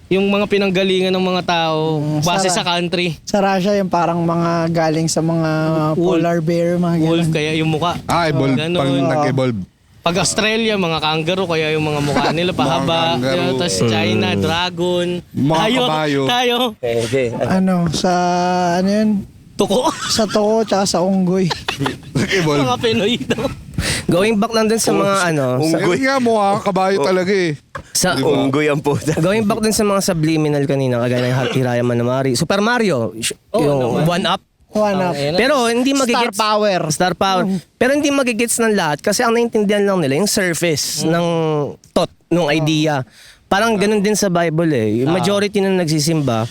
yung mga pinanggalingan ng mga tao base sa country. Sa Russia yung parang mga galing sa mga Wolf. polar bear, mga ganun. Wolf kaya yung muka. Evolve. Ganon. Pag nag-evolve. Pag Australia, mga kangaroo, kaya yung mga mukha nila pahaba. kangaroo. Tapos China, dragon. Mga kabayo. Tayo. Okay. Ano, sa ano yun? Tuko. Sa toko tsaka sa unggoy. Nag-evolve. Mga Pinoy daw. going back lang dun sa mga ano, sa, Unggoy nga, mukha kabayo talaga eh. sa Unggoy ang puta. going back dun sa mga subliminal kanina, kagaya ng Hiraya Manamari, Super Mario, yung one up. One up. Pero hindi Star magigets power. Star power. Pero hindi magigets ng lahat kasi ang naintindihan lang nila yung surface ng thought, ng idea. Parang ganun din sa Bible eh. Yung majority na nagsisimba,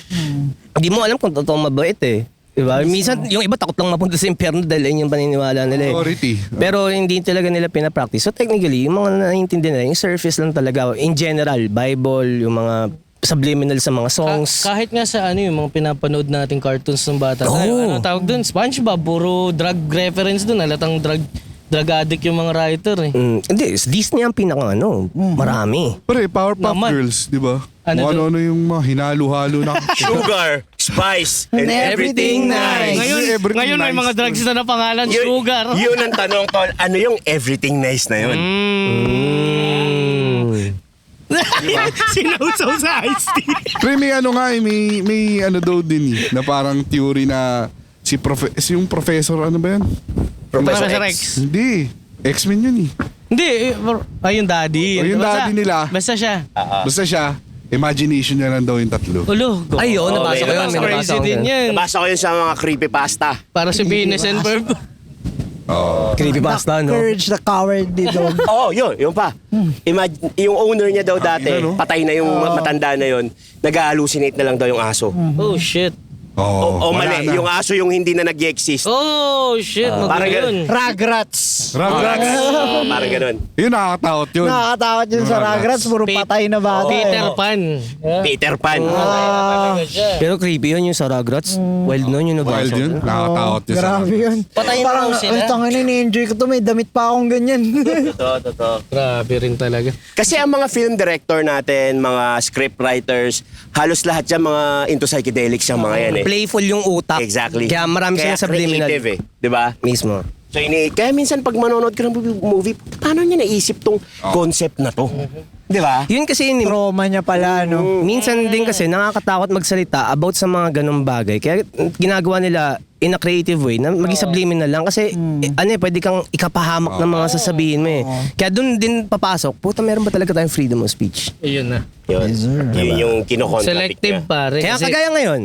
hindi mo alam kung totoo mabait eh. Diba? Minsan, yung iba takot lang mapunta sa impyerno dahil yun yung paniniwala nila eh. Authority. Pero hindi talaga nila pinapractice. So technically, yung mga naiintindihan nila, yung surface lang talaga. In general, Bible, yung mga subliminal sa mga songs. Kahit nga sa ano yung mga pinapanood nating cartoons ng bata. Oo. Ano tawag dun? SpongeBob, puro drug reference dun. Halatang drug addict yung mga writer eh. Hindi, Disney ang pinaka ano, marami. Pre, Powerpuff Naman. Girls, di ba? Ano Kung to? ano-ano yung mga hinalo-halo na. Sugar, spice, and And everything everything nice. nice. Ngayon may mga drugs na napangalan, sugar. Yun ang tanong, tol. Ano yung everything nice na yun? Sinausaw sa iced tea. Pre, may ano nga eh, may ano daw din eh, na parang theory na yung professor, ano ba yan? Professor Professor X. X. Hindi. X-Men yun eh. Hindi, yung daddy. Oh, yung daddy nila. Basta siya. Basta siya, imagination niya lang daw yung tatlo. Ulo. Ay, oo, nabasa ko yun. May nabasa Crazy ko din yun. yan. Nabasa ko yun sa mga creepypasta. Para si Venus and Verb. Creepypasta, no? Courage the Cowardly Dog. Oo, yun pa. Yung owner niya daw dati, ina, no? patay na yung matanda na yun, nag-hallucinate na lang daw yung aso. Oh, shit. O wala mali, na. yung aso yung hindi na nag-exist. Oh, shit. Parang Yun. Rugrats. Rugrats. Parang ganun. Yun, nakakatakot yun. Nakakatakot yun sa Rugrats. Puro patay na bata. Peter eh. Pan. Peter Pan. Pero creepy yun yung sa Rugrats. Wild nun yung nabasa Wild ko. yun. Nakakatakot yun. Grabe yun. Patay na Parang, raw sila. ay, tangin na, enjoy ko to. May damit pa akong ganyan. Totoo. Grabe rin talaga. Kasi ang mga film director natin, mga script writers, halos lahat yan mga into psychedelics yung mga yan eh. Playful yung utak. Exactly. Kaya marami silang subliminal. creative eh. Di ba? Mismo. So kaya minsan pag manonood ka ng movie, paano niya naisip tong concept na to? Di ba? Yun kasi yun, Trauma niya pala, no? minsan din kasi nakakatakot magsalita about sa mga ganong bagay. Kaya ginagawa nila in a creative way na maging subliminal lang kasi pwede kang ikapahamak ng mga sasabihin mo eh. Kaya doon din papasok, puta meron ba talaga tayong freedom of speech? Ayun na. Yun. Yun yung kinocontract Selective niya. pare. Kaya Kasi- kagaya ngayon,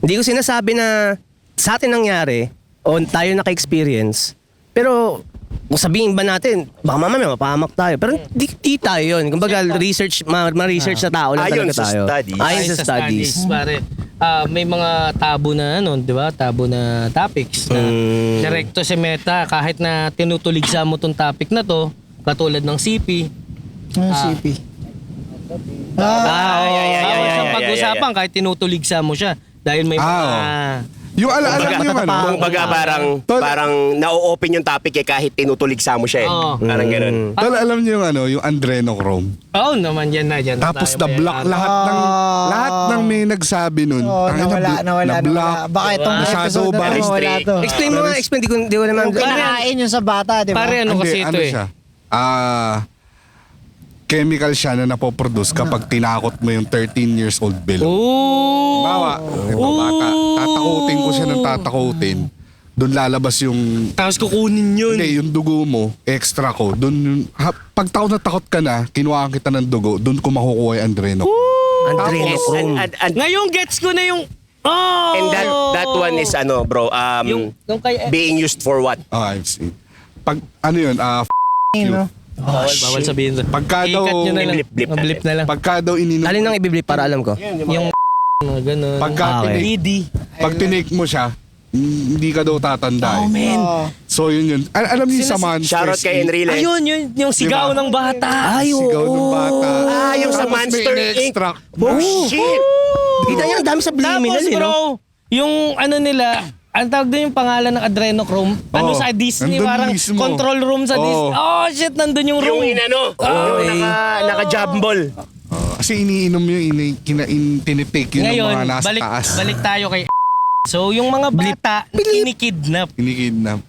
hindi ko sinasabi na sa atin nangyari o tayo naka-experience, pero kung sabihin ba natin, baka mamaya mapahamak tayo. Pero di tayo yun. Kumbaga, research, ma-research na tao lang Ayon talaga sa tayo. studies. Ayon sa studies. Pare. May mga tabo na ano, 'di ba? Tabo na topics na direkto si Meta kahit na tinutuligsa mo tong topic na to, katulad ng CP. Yung CP. Bawal siyang pag-usapan kahit tinutuligsa mo siya dahil may mga Yung alam yung ano. Kumbaga parang na-open yung topic eh kahit tinutuligsa mo siya eh. Oo. Parang ganun. Tol, alam niyo yung ano, yung adrenochrome. Oo naman yan na dyan. Tapos tayo na-block may- lahat ng may nagsabi nun. Oo, nawala. Baka itong Masyado episode na ba? nawala to. Explain mo nga, explain. Di ko naman. Kinakain yun sa bata, di ba? Pare ano kasi ito eh. siya? Chemical siya na napoproduce kapag tinakot mo yung 13 years old below. Ooh. Bawa, ito bata, tatakutin ko siya ng tatakutin. doon lalabas yung Tapos kukunin yun. hindi, yung dugo mo, extra ko. Doon yung pag takot na takot ka na, kinuhaan kita ng dugo, doon ko makukuha yung adrenochrome. Adrenochrome. And Ngayon gets ko na yung... Oh! And that one is ano, bro, Yung kay... being used for what? Oh, I've seen. Pag ano yun, you. Bawal sabihin. Pagka daw, I-cut nyo na lang. Blip-blip Blip na lang. pagka daw ininom, Alin nang ibiblip para alam ko? Yung mga ganun. pagka Okay. tinake, pag tinake mo siya, hindi ka daw tatanda. So yun yun. Alam niyo sa Monsters. Shoutout kay Enrile. Ayun, yun. Yung sigaw Diba? ng bata. Ay, Sigaw ng bata. Yung sa Tapos Monster may Inc. extract. Oh, shit! Kita niyo, ang dami sa Tapos subliminal, eh, no? bro, yung ano nila, ang tawag doon yung pangalan ng adrenochrome. Ano Oo, sa Disney, nandun parang mismo. control room sa Oo. Disney. Oh shit, nandun yung room. Yung inano, yung naka-jumble. Kasi iniinom yun, tinitake yun ng Ngayon, mga nasa balik, taas. balik tayo kay So, yung mga bata, kinikidnap. Kinikidnap.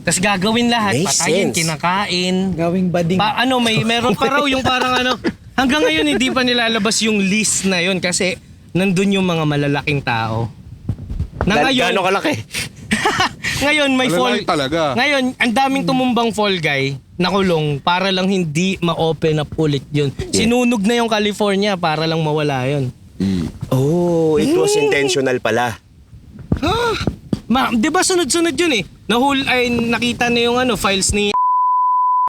Tapos gagawin lahat, Makes patayin, sense. kinakain. Gawing bading. Meron pa raw yung parang ano, hanggang ngayon hindi pa nilalabas yung list na yun kasi nandun yung mga malalaking tao. Na ngayon, Gano'ng kalaki? ngayon may fall. Malalaki talaga. Ngayon, ang daming tumumbang fall guy na kulong para lang hindi ma-open up ulit yun. Sinunog na yung California para lang mawala yun. Oh, it was intentional pala. Di ba sunod-sunod yun eh? Nakita na yung files ni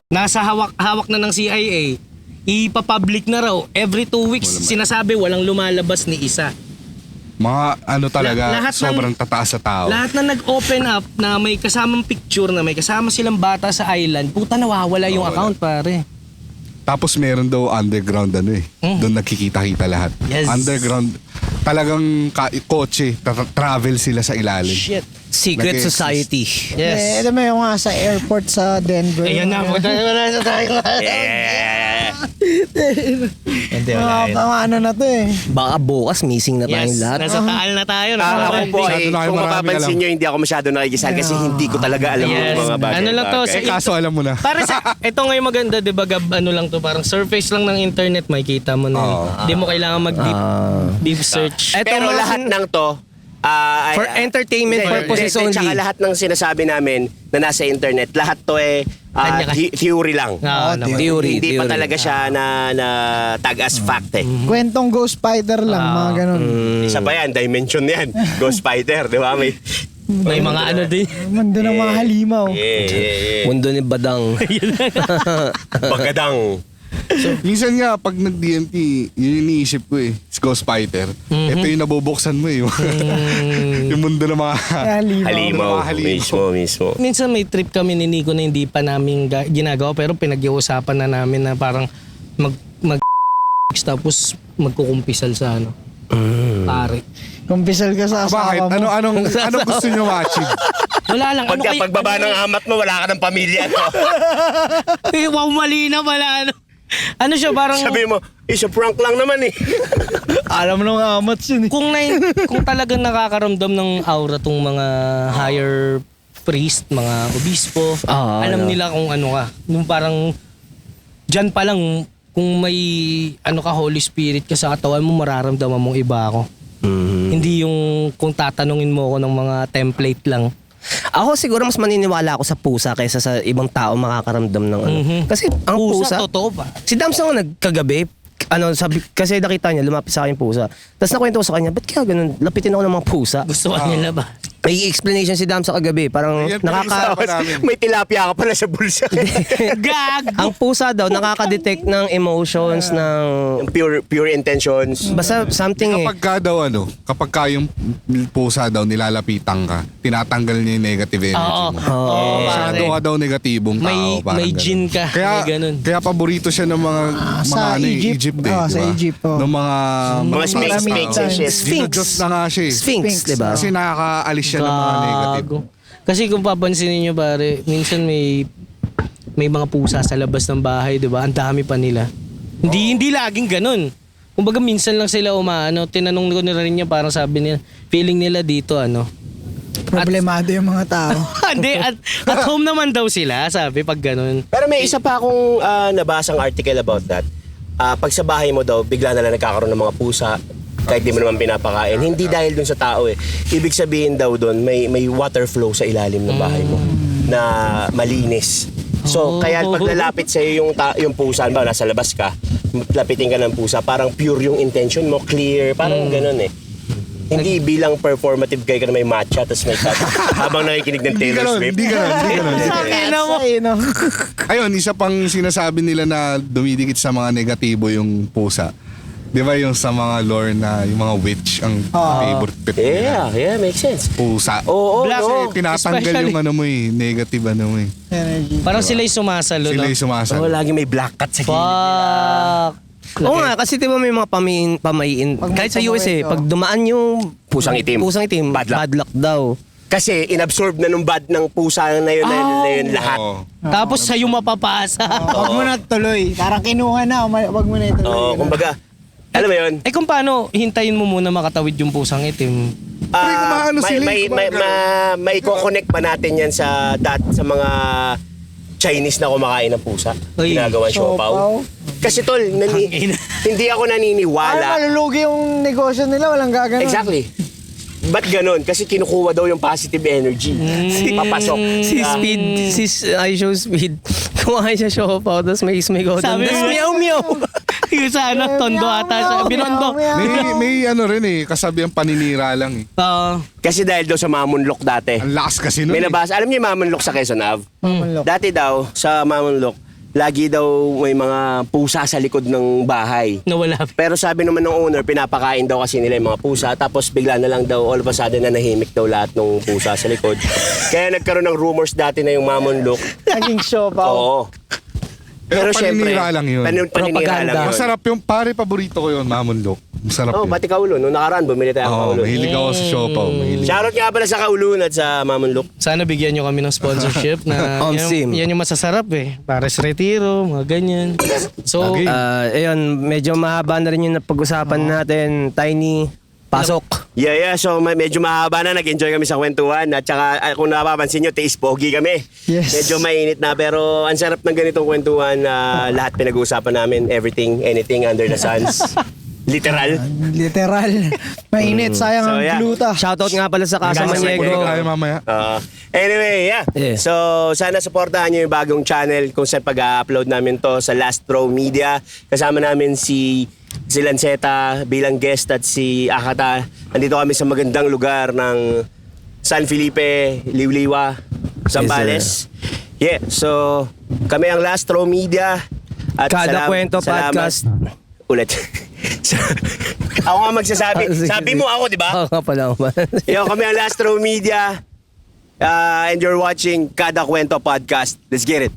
nasa hawak na ng CIA. Ipapublic na raw. Every 2 weeks, sinasabi walang lumalabas ni isa. Mga ano talaga, Lahat ng- sobrang tataas sa tao. Lahat na nag-open up na may kasamang picture na may kasama silang bata sa island, puta nawawala yung account pare. Tapos meron daw underground doon nagkikita-kita lahat. Yes. Underground, talagang kotse, travel sila sa ilalim. Shit. Secret Nag-exist. Society. Eh, alam mo yung nga sa airport sa Denver. Ayan na, puta na sa tayo. Hindi, wala yun. Mga ano na to eh. Baka bukas missing na tayong Yes, lahat. nasa taal na tayo. Ako po Masyado na kayo kung maraming mapapansin alam. nyo, hindi ako masyado nakikisal kasi hindi ko talaga alam Yes. yung mga bagay. Ano lang to, bagay. Kaso alam mo na. Para sa, ito ngayon maganda, di ba, Gab, ano lang to, parang surface lang ng internet, makikita mo na. Hindi mo kailangan mag-deep deep search. Eto Pero mga lahat ng to, For entertainment purposes only. Tsaka lahat ng sinasabi namin na nasa internet, lahat to Kanya-kanya. theory lang. Naman. Theory. Hindi pa talaga siya na tag as fact eh. Kwentong Ghost Spider lang, mga ganun. Isa pa yan, dimension yan. Ghost Spider, di ba? May mga ano din. Mundo ng mga halimaw. Mundo ni Badang. Bagadang. Minsan nga, pag nag-DMT, yun yung iniisip ko eh. Ghost Fighter. Ito yung nabubuksan mo eh. Yung mundo ng mga... Halimaw. Halimaw. Mismo. Minsan may trip kami ni Nico na hindi pa namin ginagawa pero pinag-iusapan na namin na parang mag tapos magkukumpisal sa pare. Kumpisal ka sa Bakit? asawa mo. Anong gusto nyo ma-achieve? Wala lang. Pagbaba ng amat mo, wala ka ng pamilya. No? Wow, mali na pala. Ano siya parang... Sabi mo, prank lang naman eh. Alam mo nung amats yun eh. Kung talagang nakakaramdam ng aura tong mga higher priest, mga obispo, alam nila kung ano ka. Nung parang dyan pa lang, kung may Holy Spirit ka sa katawan mo, mararamdaman mong iba ako. Hindi yung kung tatanungin mo ako ng mga template lang. Ako siguro mas maniniwala ako sa pusa kaysa sa ibang tao makakaramdam ng ano. Kasi ang pusa, totoo pa. si Damson nga nagkagabi, sabi, kasi nakita niya, lumapit sa akin yung pusa. Tapos nakwento ko sa kanya, ba't kaya ganun? Lapitin ako ng mga pusa. Gusto ka nila ba? May explanation si Damson kagabi, parang Yan pa yung nakaka... usapan namin. May tilapia ka pala sa bulsa. Gag! Ang pusa daw, nakaka-detect ng emotions, ng... Pure intentions. Basta something Kapag ka daw kapag ka yung pusa daw nilalapitan ka, tinatanggal niya yung negative energy Oo. mo. Oo, Masyado pare. ka daw negatibong tao. May parang ganun. gin ka, Kaya, may ganun. kaya paborito siya ng mga sa Egypt. Egypt eh. Sa diba? Egypt, Ng mga Mga snakes and shit. Ginadiyos na nga siya eh. Sphinx, di ba? Kasi nakakaalis siya ng mga negative. Gago. Kasi kung papansinin nyo pare, minsan may mga pusa sa labas ng bahay, 'di ba? Ang dami pa nila. Hindi laging ganun. Kumbaga minsan lang sila tinanong ko na rin niya parang sabi nila, feeling nila dito Problemado yung mga tao. Hindi, at home naman daw sila, sabi pag ganun. Pero may isa pa akong nabasang article about that. Pag sa bahay mo daw, bigla na lang nagkakaroon ng mga pusa. kahit di mo naman pinapakain. Hindi dahil dun sa tao eh. Ibig sabihin daw dun, may water flow sa ilalim ng bahay mo na malinis. So, kaya pag lalapit sa'yo yung pusa, ba, nasa labas ka, lapitin ka ng pusa, parang pure yung intention mo, clear, parang ganun eh. Hindi bilang performative kayo ka na may matcha tapos may cut habang nakikinig ng Taylor Swift. Hindi ganon. Ino. Ayun, isa pang sinasabi nila na dumidikit sa mga negatibo yung pusa. Di ba yung sa mga lore na yung mga witch ang favorite pet nila? Yeah, makes sense. Pusa. Oo, Black, no. Kasi tinatanggal Especially- yung ano mo eh, negative ano mo eh. Energy. Parang sila'y sumasalo, Sila no? yung sumasal. Oo, lagi may black cat sa gilid. Fuck. Oo nga, kasi di ba may mga pamayin. Pag may Kahit sa US pamayin, pag dumaan yung Pusang itim. bad luck daw. Kasi inabsorb na nung bad ng pusa na yun, na yun lahat. Oo. Tapos sa'yo mapapasa. Wag mo na tuloy. Parang kinuha na. Wag mo na ituloy. Oo, kumbaga, alam mo yun? Eh kung paano, hintayin mo muna makatawid yung pusang itim. kumaano sila eh, may connect pa natin yan sa mga Chinese na kumakain ng pusa. Ay, Ginagawa siopaw. siopaw. Kasi tol, hindi ako Ay, naniniwala. malulugi yung negosyo nila. Walang gagawin. Exactly. Ba't ganun? Kasi kinukuha daw yung positive energy. Papasok. Si Ah, Speed, I show Speed. Kumain siya siopaw, tapos may sumigaw doon. Sabi Tapos mo- meow meow. Yung sa ano, tondo ata siya. Binondo. May ano rin eh, kasabihan paninira lang eh. Kasi dahil daw sa Mamunlok dati. Ang lakas kasi nun May eh. nabasa. Alam niyo yung Mamunlok sa Quezon Ave? Mamunlok. Dati daw, sa Mamunlok, lagi daw may mga pusa sa likod ng bahay. Nawala. Pero sabi naman ng owner, pinapakain daw kasi nila yung mga pusa. Tapos bigla na lang daw, all of a sudden na nahimik daw lahat ng pusa sa likod. Kaya nagkaroon ng rumors dati na yung Mamunlok. Naging siopaw. Oo. Pero paninira lang yun. Paninira Propaganda. lang yun. Masarap yung pare paborito ko yun, Mamunlok. Masarap Oh, yun. pati Kaulo. Nung nakaraan, bumili tayo ng Oo, Kaulo. mahilig ako sa siopaw. Mahilig. Shoutout nga pala sa Kaulun at sa Mamunlok. Sana bigyan nyo kami ng sponsorship na Omsim. yan yung masasarap eh. Pares retiro, mga ganyan. So, Lagi. Ayun, medyo mahaba na rin yung napag-usapan natin. Tiny, pasok. Yeah. So medyo mahaba na. Nag-enjoy kami sa kwentuhan. At saka kung napapansin nyo, tiis pogi kami. Yes. Medyo mainit na. Pero ang sarap ng ganitong kwentuhan na lahat pinag-uusapan namin. Everything, anything under the suns. Literal. Literal. Mainit. Sayang So, ang yeah. gluta. Shoutout nga pala sa Casa Casa Maniego. Maniego. Tayo mamaya. Anyway, yeah. Yeah. So, sana supportahan nyo yung bagong channel kung saan pag-upload namin to sa Last Row Media. Kasama namin si Lanceta bilang guest at si Akata. Nandito kami sa magandang lugar ng San Felipe, Liwliwa, Zambales. Yeah, so kami ang Last Row Media. At Kada Kwento salamat. Podcast. Ulit. Ako nga magsasabi. Sabi mo ako, di ba? Oo nga pala. Yo, kami ang Last Row Media. And you're watching Kada Kwento Podcast. Let's get it.